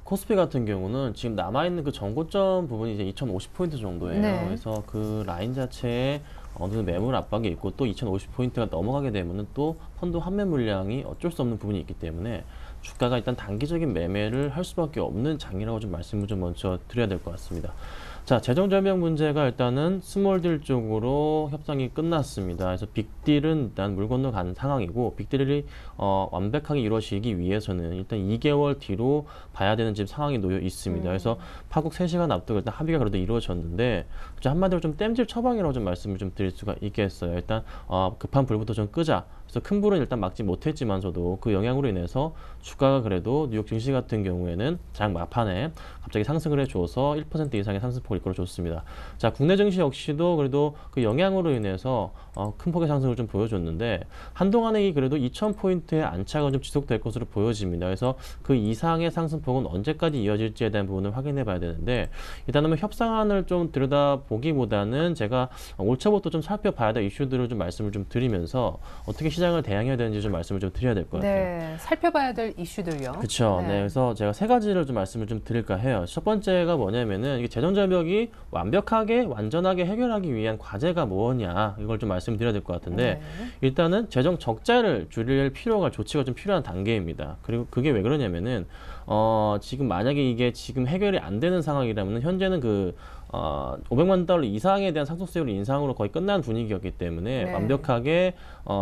코스피 같은 경우는 지금 남아있는 그 전고점 부분이 이제 2,050포인트 정도예요. 네. 그래서 그 라인 자체에 어느 정도 매물 압박이 있고 또 2,050포인트가 넘어가게 되면은 또 펀드 환매 물량이 어쩔 수 없는 부분이 있기 때문에 주가가 일단 단기적인 매매를 할 수밖에 없는 장이라고 좀 말씀을 좀 먼저 드려야 될 것 같습니다. 자, 재정절벽 문제가 일단은 스몰딜 쪽으로 협상이 끝났습니다. 그래서 빅딜은 일단 물 건너가는 상황이고 빅딜이 완벽하게 이루어지기 위해서는 일단 2개월 뒤로 봐야 되는 지금 상황이 놓여 있습니다. 그래서 파국 3시간 앞두고 일단 합의가 그래도 이루어졌는데 한마디로 좀 땜질 처방이라고 좀 말씀을 좀 드릴 수가 있겠어요. 일단 급한 불부터 좀 끄자. 그래서 큰 불은 일단 막지 못했지만서도 그 영향으로 인해서 주가가 그래도 뉴욕 증시 같은 경우에는 장 막판에 갑자기 상승을 해줘서 1% 이상의 상승폭을 이끌어줬습니다. 자, 국내 증시 역시도 그래도 그 영향으로 인해서 큰 폭의 상승을 좀 보여줬는데 한동안에 그래도 2,000포인트의 안착은 좀 지속될 것으로 보여집니다. 그래서 그 이상의 상승폭은 언제까지 이어질지에 대한 부분을 확인해 봐야 되는데 일단은 협상안을 좀 들여다보기보다는 제가 올 초부터 좀 살펴봐야 될 이슈들을 좀 말씀을 좀 드리면서 어떻게 시장을 대응해야 되는지 좀 말씀을 좀 드려야 될 것 같아요. 네, 살펴봐야 될 이슈들요. 그렇죠. 네, 그래서 제가 3가지를 좀 말씀을 좀 드릴까 해요. 첫 번째가 뭐냐면은 이게 재정절벽이 완벽하게 완전하게 해결하기 위한 과제가 뭐냐 이걸 좀 말씀드려야 될 것 같은데 일단은 재정 적자를 줄일 필요가 조치가 좀 필요한 단계입니다. 그리고 그게 왜 그러냐면은 지금 만약에 이게 지금 해결이 안 되는 상황이라면 현재는 그 500만 달러 이상에 대한 상속세율 인상으로 거의 끝난 분위기였기 때문에 완벽하게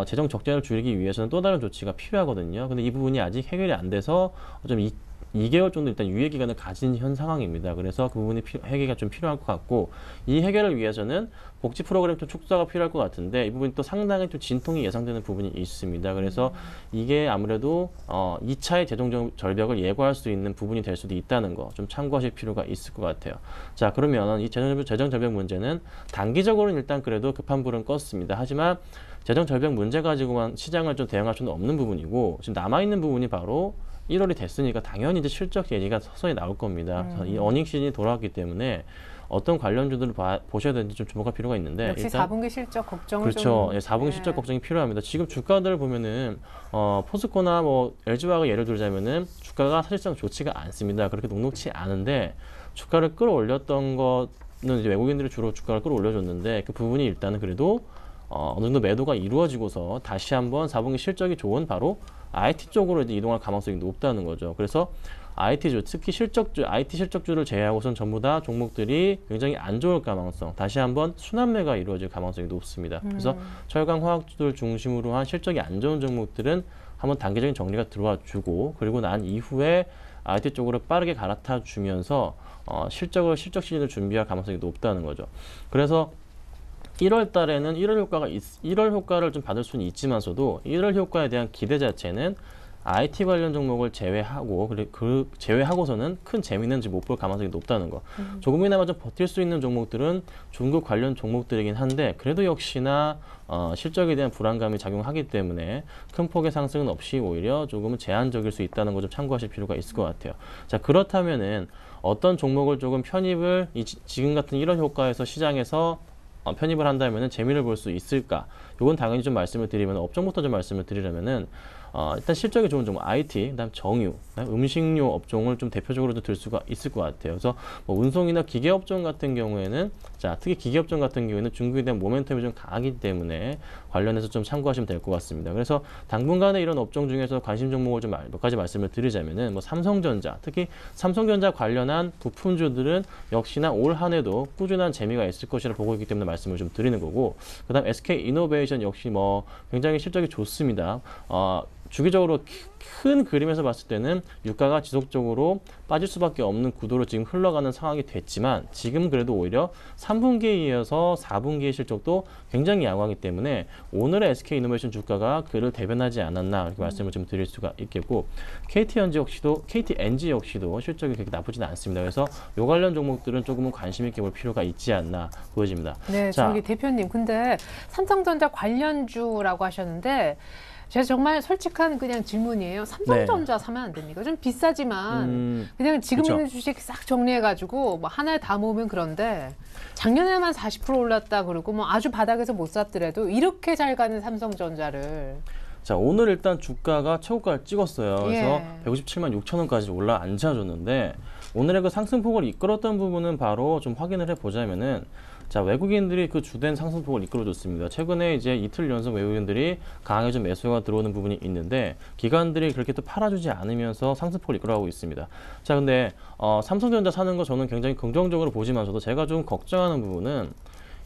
재정 적자를 줄이기 위해서는 또 다른 조치가 필요하거든요. 근데 이 부분이 아직 해결이 안 돼서 좀 2개월 정도 일단 유예 기간을 가진 현 상황입니다. 그래서 그 부분이 해결이 좀 필요할 것 같고 이 해결을 위해서는 복지 프로그램 좀 축소가 필요할 것 같은데 이 부분이 또 상당히 좀 진통이 예상되는 부분이 있습니다. 그래서 이게 아무래도 2차의 재정 절벽을 예고할 수 있는 부분이 될 수도 있다는 거 좀 참고하실 필요가 있을 것 같아요. 자, 그러면 이 재정 절벽 문제는 단기적으로는 일단 그래도 급한 불은 껐습니다. 하지만 재정 절벽 문제 가지고만 시장을 좀 대응할 수는 없는 부분이고 지금 남아있는 부분이 바로 1월이 됐으니까 당연히 이제 실적 얘기가 서서히 나올 겁니다. 이 어닝 시즌이 돌아왔기 때문에 어떤 관련주들을 보셔야 되는지 좀 주목할 필요가 있는데 역시 일단 4분기 실적 걱정을 그렇죠. 좀 4분기 실적 걱정이 필요합니다. 지금 주가들을 보면은 포스코나 뭐 LG화학을 예를 들자면은 주가가 사실상 좋지가 않습니다. 그렇게 녹록치 않은데 주가를 끌어올렸던 거는 이제 외국인들이 주로 주가를 끌어올려줬는데 그 부분이 일단은 그래도 어느 정도 매도가 이루어지고서 다시 한번 4분기 실적이 좋은 바로 IT 쪽으로 이제 이동할 가능성이 높다는 거죠. 그래서 IT주, 특히 IT 실적주를 제외하고선 전부 다 종목들이 굉장히 안 좋을 가능성, 다시 한번 순환매가 이루어질 가능성이 높습니다. 그래서 철강 화학주들 중심으로 한 실적이 안 좋은 종목들은 한번 단기적인 정리가 들어와 주고 그리고 난 이후에 IT 쪽으로 빠르게 갈아타 주면서 실적 시즌을 준비할 가능성이 높다는 거죠. 그래서 1월 달에는 1월 효과를 좀 받을 수는 있지만서도 1월 효과에 대한 기대 자체는 IT 관련 종목을 제외하고 제외하고서는 큰 재미는 못 볼 가능성이 높다는 거. 조금이나마 좀 버틸 수 있는 종목들은 중국 관련 종목들이긴 한데 그래도 역시나 실적에 대한 불안감이 작용하기 때문에 큰 폭의 상승은 없이 오히려 조금은 제한적일 수 있다는 거 좀 참고하실 필요가 있을 것 같아요. 자, 그렇다면은 어떤 종목을 조금 편입을 지금 같은 1월 효과에서 시장에서 편입을 한다면은 재미를 볼 수 있을까? 이건 당연히 좀 말씀을 드리면 업종부터 좀 말씀을 드리려면은 일단 실적이 좋은 종목 IT, 그다음 정유, 그다음 음식료 업종을 좀 대표적으로 들 수가 있을 것 같아요. 그래서 뭐 운송이나 기계 업종 같은 경우에는 특히 기계 업종 같은 경우에는 중국에 대한 모멘텀이 좀 강하기 때문에 관련해서 좀 참고하시면 될 것 같습니다. 그래서 당분간에 이런 업종 중에서 관심 종목을 좀 몇 가지 말씀을 드리자면은 뭐 삼성전자, 특히 삼성전자 관련한 부품주들은 역시나 올 한해도 꾸준한 재미가 있을 것이라 보고 있기 때문에 말씀을 좀 드리는 거고, 그다음 SK이노베이션 역시 뭐 굉장히 실적이 좋습니다. 주기적으로 큰 그림에서 봤을 때는 유가가 지속적으로 빠질 수밖에 없는 구도로 지금 흘러가는 상황이 됐지만 지금 그래도 오히려 3분기에 이어서 4분기의 실적도 굉장히 양호하기 때문에 오늘의 SK이노베이션 주가가 그를 대변하지 않았나 이렇게 말씀을 좀 드릴 수가 있겠고, KTNG 역시도 실적이 그렇게 나쁘지는 않습니다. 그래서 요 관련 종목들은 조금은 관심 있게 볼 필요가 있지 않나 보여집니다. 네, 저기 대표님, 근데 삼성전자 관련주라고 하셨는데 제가 정말 솔직한 그냥 질문이에요. 삼성전자 사면 안 됩니까? 좀 비싸지만 그냥 지금 있는 주식 싹 정리해가지고 뭐 하나에 다 모으면 그런데 작년에만 40% 올랐다 그러고 뭐 아주 바닥에서 못 샀더라도 이렇게 잘 가는 삼성전자를 자, 오늘 일단 주가가 최고가를 찍었어요. 그래서 예. 157만 6천 원까지 올라앉아줬는데 오늘의 그 상승폭을 이끌었던 부분은 바로 좀 확인을 해보자면은 자, 외국인들이 그 주된 상승폭을 이끌어줬습니다. 최근에 이제 이틀 연속 외국인들이 강하게 좀 매수가 들어오는 부분이 있는데 기관들이 그렇게 또 팔아주지 않으면서 상승폭을 이끌어가고 있습니다. 자, 근데 삼성전자 사는 거 저는 굉장히 긍정적으로 보지만서도 제가 좀 걱정하는 부분은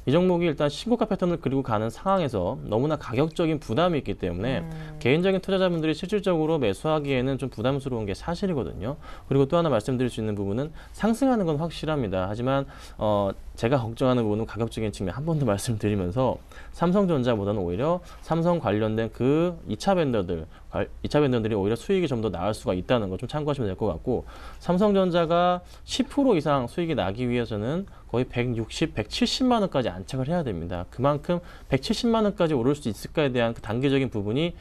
이 종목이 일단 신고가 패턴을 그리고 가는 상황에서 너무나 가격적인 부담이 있기 때문에 개인적인 투자자분들이 실질적으로 매수하기에는 좀 부담스러운 게 사실이거든요. 그리고 또 하나 말씀드릴 수 있는 부분은 상승하는 건 확실합니다. 하지만 제가 걱정하는 부분은 가격적인 측면 한 번 더 말씀드리면서 삼성전자보다는 오히려 삼성 관련된 그 2차 벤더들이 오히려 수익이 좀 더 나을 수가 있다는 거 좀 참고하시면 될 것 같고 삼성전자가 10% 이상 수익이 나기 위해서는 거의 160, 170만 원까지 안착을 해야 됩니다. 그만큼 170만 원까지 오를 수 있을까에 대한 그 단계적인 부분이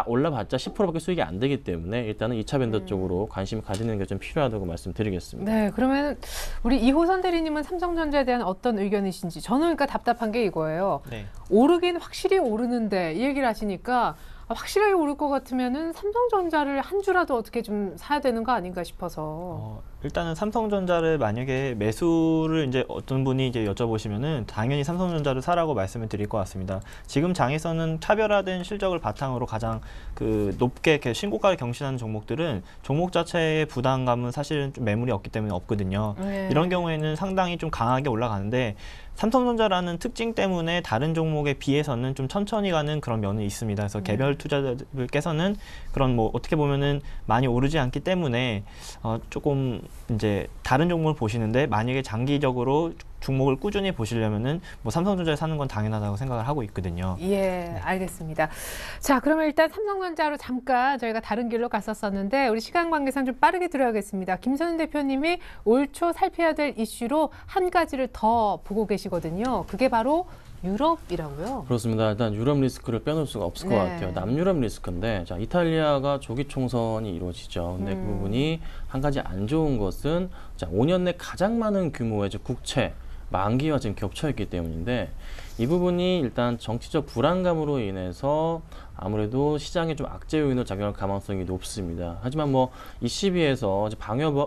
올라봤자 10%밖에 수익이 안 되기 때문에 일단은 2차 벤더 쪽으로 관심을 가지는 게 좀 필요하다고 말씀드리겠습니다. 네, 그러면 우리 이호선 대리님은 삼성전자에 대한 어떤 의견이신지 저는 그러니까 답답한 게 이거예요. 네. 오르긴 확실히 오르는데 이 얘기를 하시니까 확실하게 오를 것 같으면은 삼성전자를 한 주라도 어떻게 좀 사야 되는 거 아닌가 싶어서. 일단은 삼성전자를 만약에 매수를 이제 어떤 분이 이제 여쭤보시면은 당연히 삼성전자를 사라고 말씀을 드릴 것 같습니다. 지금 장에서는 차별화된 실적을 바탕으로 가장 그 높게 이렇게 신고가를 경신하는 종목들은 종목 자체의 부담감은 사실은 좀 매물이 없기 때문에 없거든요. 네. 이런 경우에는 상당히 좀 강하게 올라가는데 삼성전자라는 특징 때문에 다른 종목에 비해서는 좀 천천히 가는 그런 면이 있습니다. 그래서 개별 투자자들께서는 그런 뭐 어떻게 보면은 많이 오르지 않기 때문에 조금 이제 다른 종목을 보시는데 만약에 장기적으로 종목을 꾸준히 보시려면은 뭐 삼성전자를 사는 건 당연하다고 생각을 하고 있거든요. 예, 알겠습니다. 자, 그러면 일단 삼성전자로 잠깐 저희가 다른 길로 갔었었는데 우리 시간 관계상 좀 빠르게 들어야겠습니다. 김선우 대표님이 올 초 살펴야 될 이슈로 한 가지를 더 보고 계시거든요. 그게 바로 유럽이라고요? 그렇습니다. 일단 유럽 리스크를 빼놓을 수가 없을 것 같아요. 남유럽 리스크인데 자, 이탈리아가 조기 총선이 이루어지죠. 근데 그 부분이 한 가지 안 좋은 것은 자, 5년 내 가장 많은 규모의 국채 만기와 지금 겹쳐 있기 때문인데 이 부분이 일단 정치적 불안감으로 인해서 아무래도 시장에 좀 악재 요인으로 작용할 가능성이 높습니다. 하지만 뭐 이 시비에서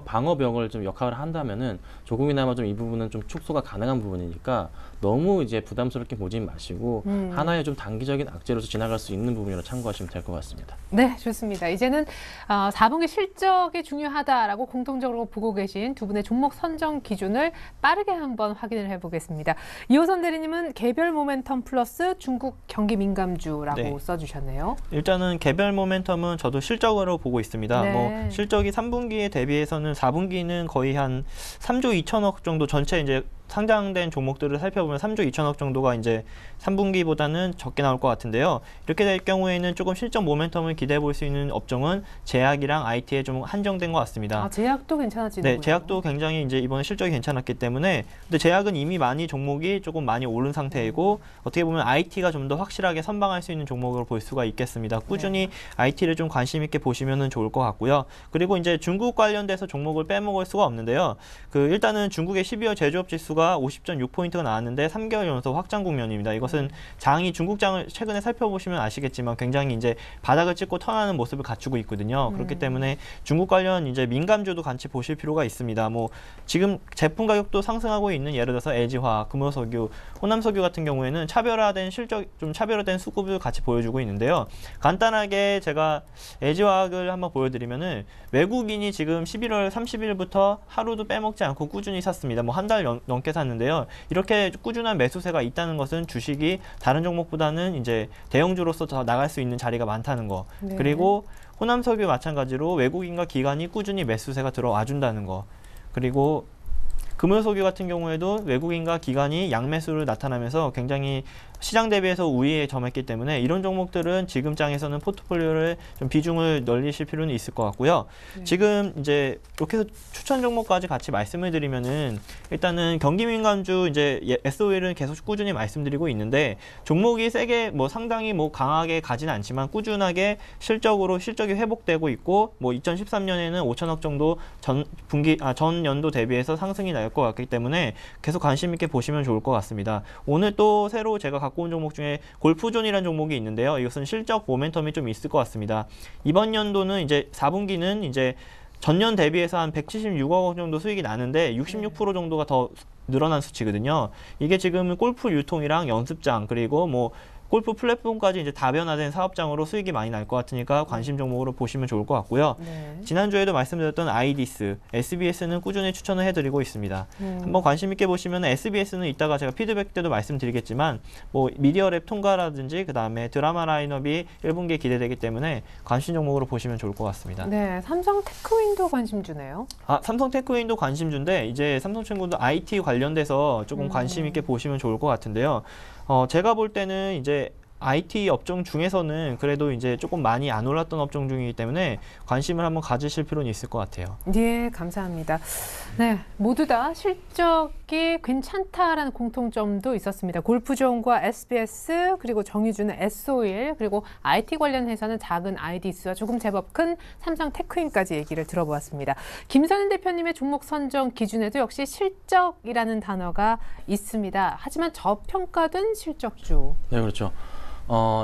방어벽을 좀 역할을 한다면은 조금이나마 좀 이 부분은 좀 축소가 가능한 부분이니까 너무 이제 부담스럽게 보지 마시고 하나의 좀 단기적인 악재로서 지나갈 수 있는 부분으로 참고하시면 될 것 같습니다. 네, 좋습니다. 이제는 4분기 실적이 중요하다라고 공통적으로 보고 계신 두 분의 종목 선정 기준을 빠르게 한번 확인을 해보겠습니다. 이호선 대리님은 개별 모멘텀 플러스 중국 경기 민감주라고 네. 써주셨네요. 일단은 개별 모멘텀은 저도 실적으로 보고 있습니다. 네. 뭐 실적이 3분기에 대비해서는 4분기는 거의 한 3조 2천억 정도 전체 이제 상장된 종목들을 살펴보면 3조 2천억 정도가 이제 3분기보다는 적게 나올 것 같은데요. 이렇게 될 경우에는 조금 실적 모멘텀을 기대해 볼 수 있는 업종은 제약이랑 IT에 좀 한정된 것 같습니다. 아, 제약도 괜찮아지는 네, 거예요? 제약도 굉장히 이제 이번에 실적이 괜찮았기 때문에 근데 제약은 이미 많이 종목이 조금 많이 오른 상태이고 어떻게 보면 IT가 좀 더 확실하게 선방할 수 있는 종목으로 볼 수가 있겠습니다. 꾸준히 IT를 좀 관심 있게 보시면은 좋을 것 같고요. 그리고 이제 중국 관련돼서 종목을 빼먹을 수가 없는데요. 일단은 중국의 12월 제조업 지수가 50.6포인트가 나왔는데 3개월 연속 확장 국면입니다. 이것은 장이 중국장을 최근에 살펴보시면 아시겠지만 굉장히 이제 바닥을 찍고 턴하는 모습을 갖추고 있거든요. 그렇기 때문에 중국 관련 이제 민감주도 같이 보실 필요가 있습니다. 뭐 지금 제품 가격도 상승하고 있는 예를 들어서 LG화학, 금호석유, 호남석유 같은 경우에는 차별화된 실적, 좀 차별화된 수급을 같이 보여주고 있는데요. 간단하게 제가 LG화학을 한번 보여드리면은 외국인이 지금 11월 30일부터 하루도 빼먹지 않고 꾸준히 샀습니다. 뭐 한 달 넘게 샀는데요. 이렇게 꾸준한 매수세가 있다는 것은 주식이 다른 종목보다는 이제 대형주로서 더 나갈 수 있는 자리가 많다는 거. 네. 그리고 호남석유 마찬가지로 외국인과 기관이 꾸준히 매수세가 들어와 준다는 거. 그리고 금호석유 같은 경우에도 외국인과 기관이 양매수를 나타나면서 굉장히 시장 대비해서 우위에 점했기 때문에 이런 종목들은 지금 장에서는 포트폴리오를 좀 비중을 늘리실 필요는 있을 것 같고요. 지금 이제 이렇게 해서 추천 종목까지 같이 말씀을 드리면은 일단은 경기 민감주 이제 SOL은 계속 꾸준히 말씀드리고 있는데 종목이 세게 뭐 상당히 뭐 강하게 가지는 않지만 꾸준하게 실적이 회복되고 있고 뭐 2013년에는 5천억 정도 전 연도 대비해서 상승이 날 것 같기 때문에 계속 관심 있게 보시면 좋을 것 같습니다. 오늘 또 새로 제가 갖고 온 종목 중에 골프존이라는 종목이 있는데요. 이것은 실적 모멘텀이 좀 있을 것 같습니다. 이번 연도는 이제 4분기는 이제 전년 대비해서 한 176억 원 정도 수익이 나는데 66% 정도가 더 늘어난 수치거든요. 이게 지금 골프 유통이랑 연습장 그리고 뭐 골프 플랫폼까지 이제 다변화된 사업장으로 수익이 많이 날 것 같으니까 관심 종목으로 보시면 좋을 것 같고요. 지난주에도 말씀드렸던 아이디스, SBS는 꾸준히 추천을 해드리고 있습니다. 한번 관심 있게 보시면 SBS는 이따가 제가 피드백 때도 말씀드리겠지만 뭐 미디어랩 통과라든지 그 다음에 드라마 라인업이 1분기에 기대되기 때문에 관심 종목으로 보시면 좋을 것 같습니다. 네, 삼성 테크윈도 관심주네요. 삼성 테크윈도 관심주인데 이제 삼성 친구도 IT 관련돼서 조금 관심 있게 보시면 좋을 것 같은데요. 제가 볼 때는 이제 IT 업종 중에서는 그래도 이제 조금 많이 안 올랐던 업종 중이기 때문에 관심을 한번 가지실 필요는 있을 것 같아요. 네, 감사합니다. 네, 모두 다 실적이 괜찮다라는 공통점도 있었습니다. 골프존과 SBS, 그리고 정유주는 S-오일, 그리고 IT 관련해서는 작은 아이디스와 조금 제법 큰 삼성 테크윈까지 얘기를 들어보았습니다. 김선인 대표님의 종목 선정 기준에도 역시 실적이라는 단어가 있습니다. 하지만 저평가된 실적주. 네, 그렇죠.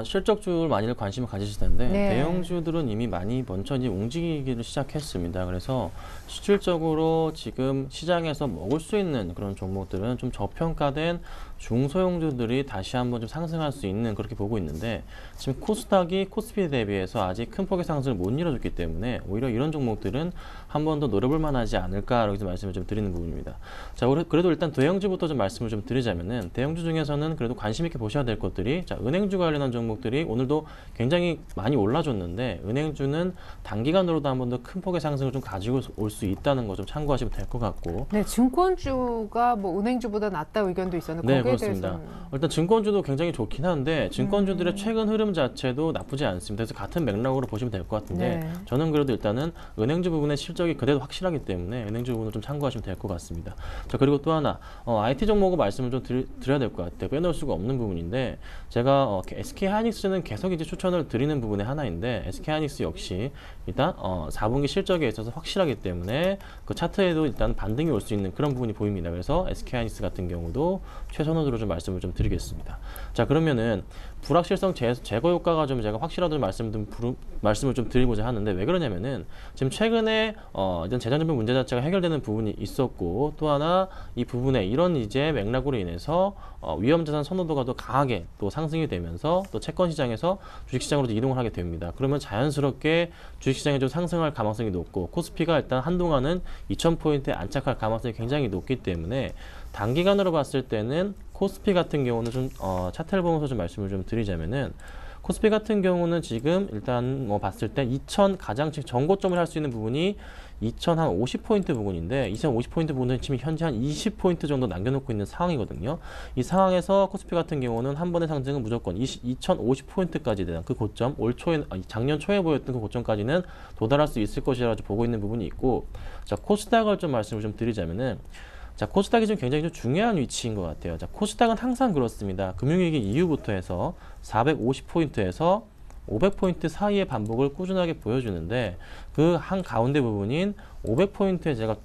실적주를 많이들 관심을 가지실 텐데 대형주들은 이미 많이 먼천히 움직이기를 시작했습니다. 그래서 실질적으로 지금 시장에서 먹을 수 있는 그런 종목들은 좀 저평가된 중소형주들이 다시 한번 좀 상승할 수 있는 그렇게 보고 있는데 지금 코스닥이 코스피 대비해서 아직 큰 폭의 상승을 못 이뤄줬기 때문에 오히려 이런 종목들은 한 번 더 노려볼 만하지 않을까 여기서 말씀을 좀 드리는 부분입니다. 자, 그래도 일단 대형주부터 좀 말씀을 좀 드리자면은 대형주 중에서는 그래도 관심 있게 보셔야 될 것들이 자, 은행주 관련한 종목들이 오늘도 굉장히 많이 올라줬는데 은행주는 단기간으로도 한 번 더 큰 폭의 상승을 좀 가지고 올 수 있다는 거 좀 참고하시면 될 것 같고. 네, 증권주가 뭐 은행주보다 낫다 의견도 있었는데 네, 거기에 그렇습니다. 대해서는 일단 증권주도 굉장히 좋긴 한데 증권주들의 최근 흐름 자체도 나쁘지 않습니다. 그래서 같은 맥락으로 보시면 될 것 같은데 저는 그래도 일단은 은행주 부분의 실적이 그대로 확실하기 때문에 은행주 부분을 좀 참고하시면 될 것 같습니다. 자, 그리고 또 하나 IT 종목을 말씀을 좀 드려야 될 것 같아요. 빼놓을 수가 없는 부분인데 제가 SK하이닉스는 계속 이제 추천을 드리는 부분의 하나인데 SK하이닉스 역시 일단 4분기 실적에 있어서 확실하기 때문에 그 차트에도 일단 반등이 올 수 있는 그런 부분이 보입니다. 그래서 SK하이닉스 같은 경우도 최선호도로 좀 말씀을 좀 드리겠습니다. 자, 그러면은 불확실성 제거 효과가 좀 제가 확실하다는 말씀을 좀 드리고자 하는데 왜 그러냐면은 지금 최근에 이런 재정정비 문제 자체가 해결되는 부분이 있었고 또 하나 이 부분에 이런 이제 맥락으로 인해서 위험자산 선호도가 더 강하게 또 상승이 되면서 또 채권 시장에서 주식 시장으로 이동을 하게 됩니다. 그러면 자연스럽게 주식 시장이 좀 상승할 가능성이 높고 코스피가 일단 한동안은 2000포인트에 안착할 가능성이 굉장히 높기 때문에 단기간으로 봤을 때는 코스피 같은 경우는 좀 차트를 보면서 좀 말씀을 좀 드리자면은 코스피 같은 경우는 지금 일단 뭐 봤을 때 2000 가장 전고점을 할 수 있는 부분이 2050포인트 부분인데 2050포인트 부분은 지금 현재 한 20포인트 정도 남겨놓고 있는 상황이거든요. 이 상황에서 코스피 같은 경우는 한 번의 상승은 무조건 2050포인트까지 대한 그 고점, 작년 초에 보였던 그 고점까지는 도달할 수 있을 것이라고 보고 있는 부분이 있고 자, 코스닥을 좀 말씀을 좀 드리자면은 자, 코스닥이 좀 굉장히 좀 중요한 위치인 것 같아요. 자, 코스닥은 항상 그렇습니다. 금융위기 이후부터 해서 450포인트에서 500포인트 사이의 반복을 꾸준하게 보여주는데 그 한 가운데 부분인 500포인트에 제가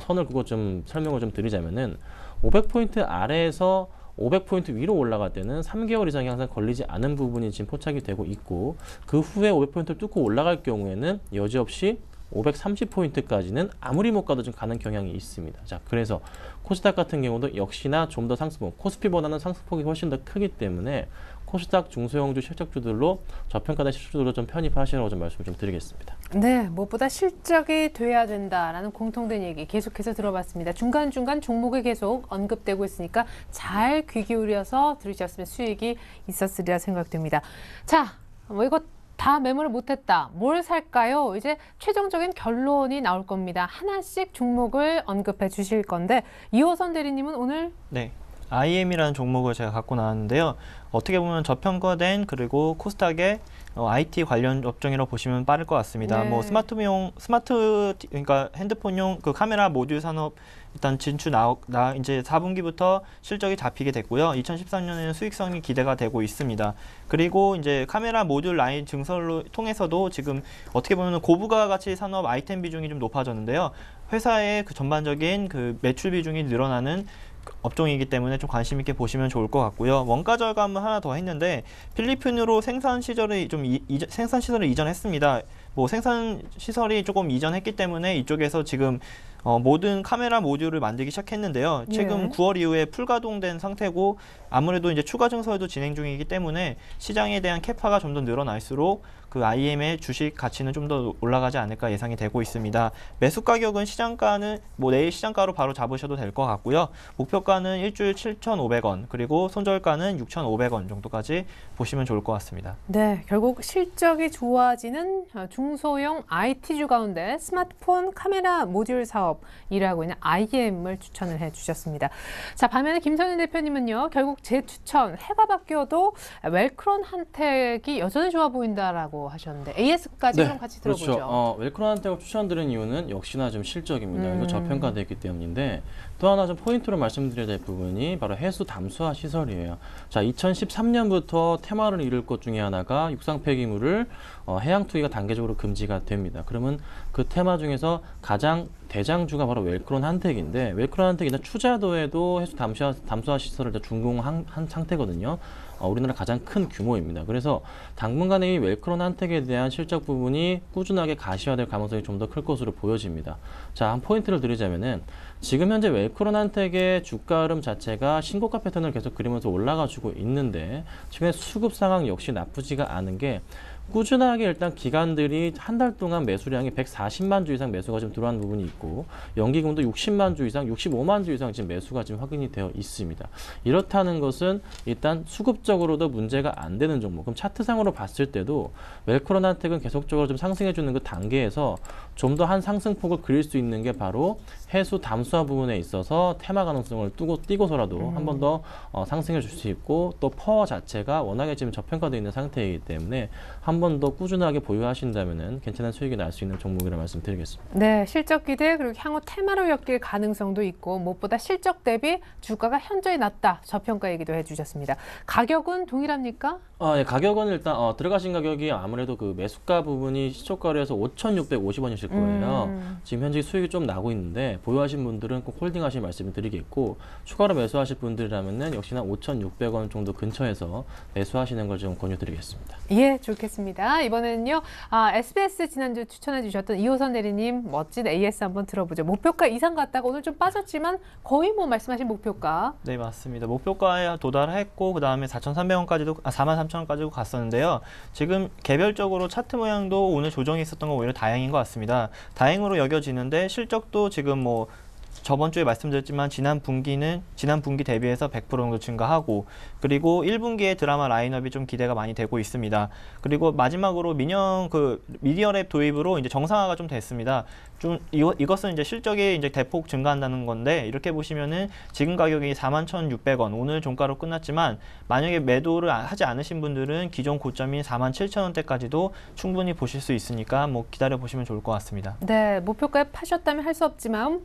선을 그거 좀 설명을 좀 드리자면은 500포인트 아래에서 500포인트 위로 올라갈 때는 3개월 이상이 항상 걸리지 않은 부분이 지금 포착이 되고 있고 그 후에 500포인트를 뚫고 올라갈 경우에는 여지없이 530포인트까지는 아무리 못 가도 좀 가는 경향이 있습니다. 자, 그래서 코스닥 같은 경우도 역시나 좀 더 상승폭, 코스피보다는 상승폭이 훨씬 더 크기 때문에 코스닥 중소형주 실적주들로 저평가된 실적주들로 좀 편입하시라고 좀 말씀을 좀 드리겠습니다. 네, 무엇보다 실적이 돼야 된다라는 공통된 얘기 계속해서 들어봤습니다. 중간중간 종목이 계속 언급되고 있으니까 잘 귀 기울여서 들으셨으면 수익이 있었으리라 생각됩니다. 자, 뭐 이거 다 매물을 못했다. 뭘 살까요? 이제 최종적인 결론이 나올 겁니다. 하나씩 종목을 언급해 주실 건데 이호선 대리님은 오늘 네, IM이라는 종목을 제가 갖고 나왔는데요. 어떻게 보면 저평가된 그리고 코스닥의 IT 관련 업종이라고 보시면 빠를 것 같습니다. 뭐 그러니까 핸드폰용 그 카메라 모듈 산업 일단 진출 이제 4분기부터 실적이 잡히게 됐고요. 2013년에는 수익성이 기대가 되고 있습니다. 그리고 이제 카메라 모듈 라인 증설로 통해서도 지금 어떻게 보면 고부가 가치 산업 아이템 비중이 좀 높아졌는데요. 회사의 그 전반적인 그 매출 비중이 늘어나는 업종이기 때문에 좀 관심 있게 보시면 좋을 것 같고요. 원가 절감은 하나 더 했는데 필리핀으로 생산 시설을 이전했습니다. 뭐 생산 시설이 조금 이전했기 때문에 이쪽에서 지금 모든 카메라 모듈을 만들기 시작했는데요. 최근 9월 이후에 풀가동된 상태고 아무래도 이제 추가 증설도 진행 중이기 때문에 시장에 대한 캐파가 좀 더 늘어날수록 그 IM의 주식 가치는 좀 더 올라가지 않을까 예상이 되고 있습니다. 매수 가격은 시장가는 뭐 내일 시장가로 바로 잡으셔도 될 것 같고요. 목표가는 일주일 7,500원 그리고 손절가는 6,500원 정도까지 보시면 좋을 것 같습니다. 네, 결국 실적이 좋아지는 중소형 IT주 가운데 스마트폰 카메라 모듈 사업이라고 있는 IM을 추천을 해주셨습니다. 자, 반면에 김선윤 대표님은요, 결국 제 추천 해가 바뀌어도 웰크론 한택이 여전히 좋아 보인다라고 하셨는데 AS까지 그럼 같이 들어보죠. 그렇죠. 웰크론 한택을 추천드린 이유는 역시나 좀 실적입니다. 이거 저평가됐기 때문인데 또 하나 좀 포인트로 말씀드려야 될 부분이 바로 해수 담수화 시설이에요. 자, 2013년부터 테마를 이룰 것 중에 하나가 육상 폐기물을 해양 투기가 단계적으로 금지가 됩니다. 그러면 그 테마 중에서 가장 대장주가 바로 웰크론 한택인데 웰크론 한택이 추자도에도 해수 담수화 시설을 준공한 상태거든요. 우리나라 가장 큰 규모입니다. 그래서 당분간에 이 웰크론 한택에 대한 실적 부분이 꾸준하게 가시화될 가능성이 좀 더 클 것으로 보여집니다. 자, 한 포인트를 드리자면은 지금 현재 웰크론 한택의 주가 흐름 자체가 신고가 패턴을 계속 그리면서 올라가지고 있는데 최근에 수급 상황 역시 나쁘지가 않은 게 꾸준하게 일단 기관들이 한 달 동안 매수량이 140만 주 이상 매수가 좀 들어간 부분이 있고 연기금도 60만 주 이상, 65만 주 이상 지금 매수가 지금 확인이 되어 있습니다. 이렇다는 것은 일단 수급적으로도 문제가 안 되는 종목. 그럼 차트상으로 봤을 때도 웰크론 한택은 계속적으로 좀 상승해주는 그 단계에서 좀 더 한 상승폭을 그릴 수 있는 게 바로 해수 담수화 부분에 있어서 테마 가능성을 띄고서라도 한 번 더 상승해 줄 수 있고 또 퍼 자체가 워낙에 지금 저평가되어 있는 상태이기 때문에 한 번 더 꾸준하게 보유하신다면 괜찮은 수익이 날 수 있는 종목이라 말씀드리겠습니다. 네, 실적 기대 그리고 향후 테마로 엮일 가능성도 있고 무엇보다 실적 대비 주가가 현저히 낮다. 저평가 얘기도 해주셨습니다. 가격은 동일합니까? 예, 가격은 일단 들어가신 가격이 아무래도 그 매수가 부분이 시초가로 해서 5,650원이실 거예요. 지금 현재 수익이 좀 나고 있는데 보유하신 분들은 꼭 홀딩하실 말씀을 드리겠고 추가로 매수하실 분들이라면은 역시나 5,600원 정도 근처에서 매수하시는 걸 좀 권유드리겠습니다. 예, 좋겠습니다. 이번에는요, SBS 지난주 추천해 주셨던 이호선 대리님 멋진 AS 한번 들어보죠. 목표가 이상 갔다가 오늘 좀 빠졌지만 거의 뭐 말씀하신 목표가. 네, 맞습니다. 목표가에 도달했고 그 다음에 4,300원까지도 43,000원까지도 갔었는데요. 지금 개별적으로 차트 모양도 오늘 조정이 있었던 건 오히려 다행인 것 같습니다. 다행으로 여겨지는데 실적도 지금 뭐 저번 주에 말씀드렸지만 지난 분기 대비해서 100% 정도 증가하고 그리고 1분기에 드라마 라인업이 좀 기대가 많이 되고 있습니다. 그리고 마지막으로 미디어랩 도입으로 이제 정상화가 좀 됐습니다. 이것은 이제 실적이 이제 대폭 증가한다는 건데 이렇게 보시면은 지금 가격이 41,600원 오늘 종가로 끝났지만 만약에 매도를 하지 않으신 분들은 기존 고점인 47,000원대까지도 충분히 보실 수 있으니까 뭐 기다려 보시면 좋을 것 같습니다. 네, 목표가에 파셨다면 할 수 없지만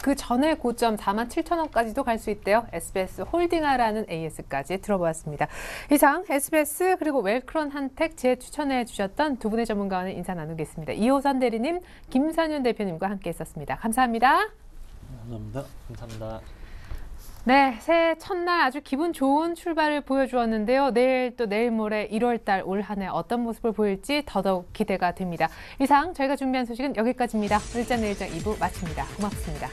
그 전에 고점 47,000원까지도 갈 수 있대요. SBS 홀딩하라는 AS까지 들어보았습니다. 이상 SBS 그리고 웰크론 한택 재추천해 주셨던 두 분의 전문가와는 인사 나누겠습니다. 이호선 대리님, 김선윤 대표님과 함께 했었습니다. 감사합니다. 감사합니다. 감사합니다. 네, 새해 첫날 아주 기분 좋은 출발을 보여주었는데요. 내일 모레 1월달 올 한 해 어떤 모습을 보일지 더더욱 기대가 됩니다. 이상 저희가 준비한 소식은 여기까지입니다. 일장 내일장 2부 마칩니다. 고맙습니다.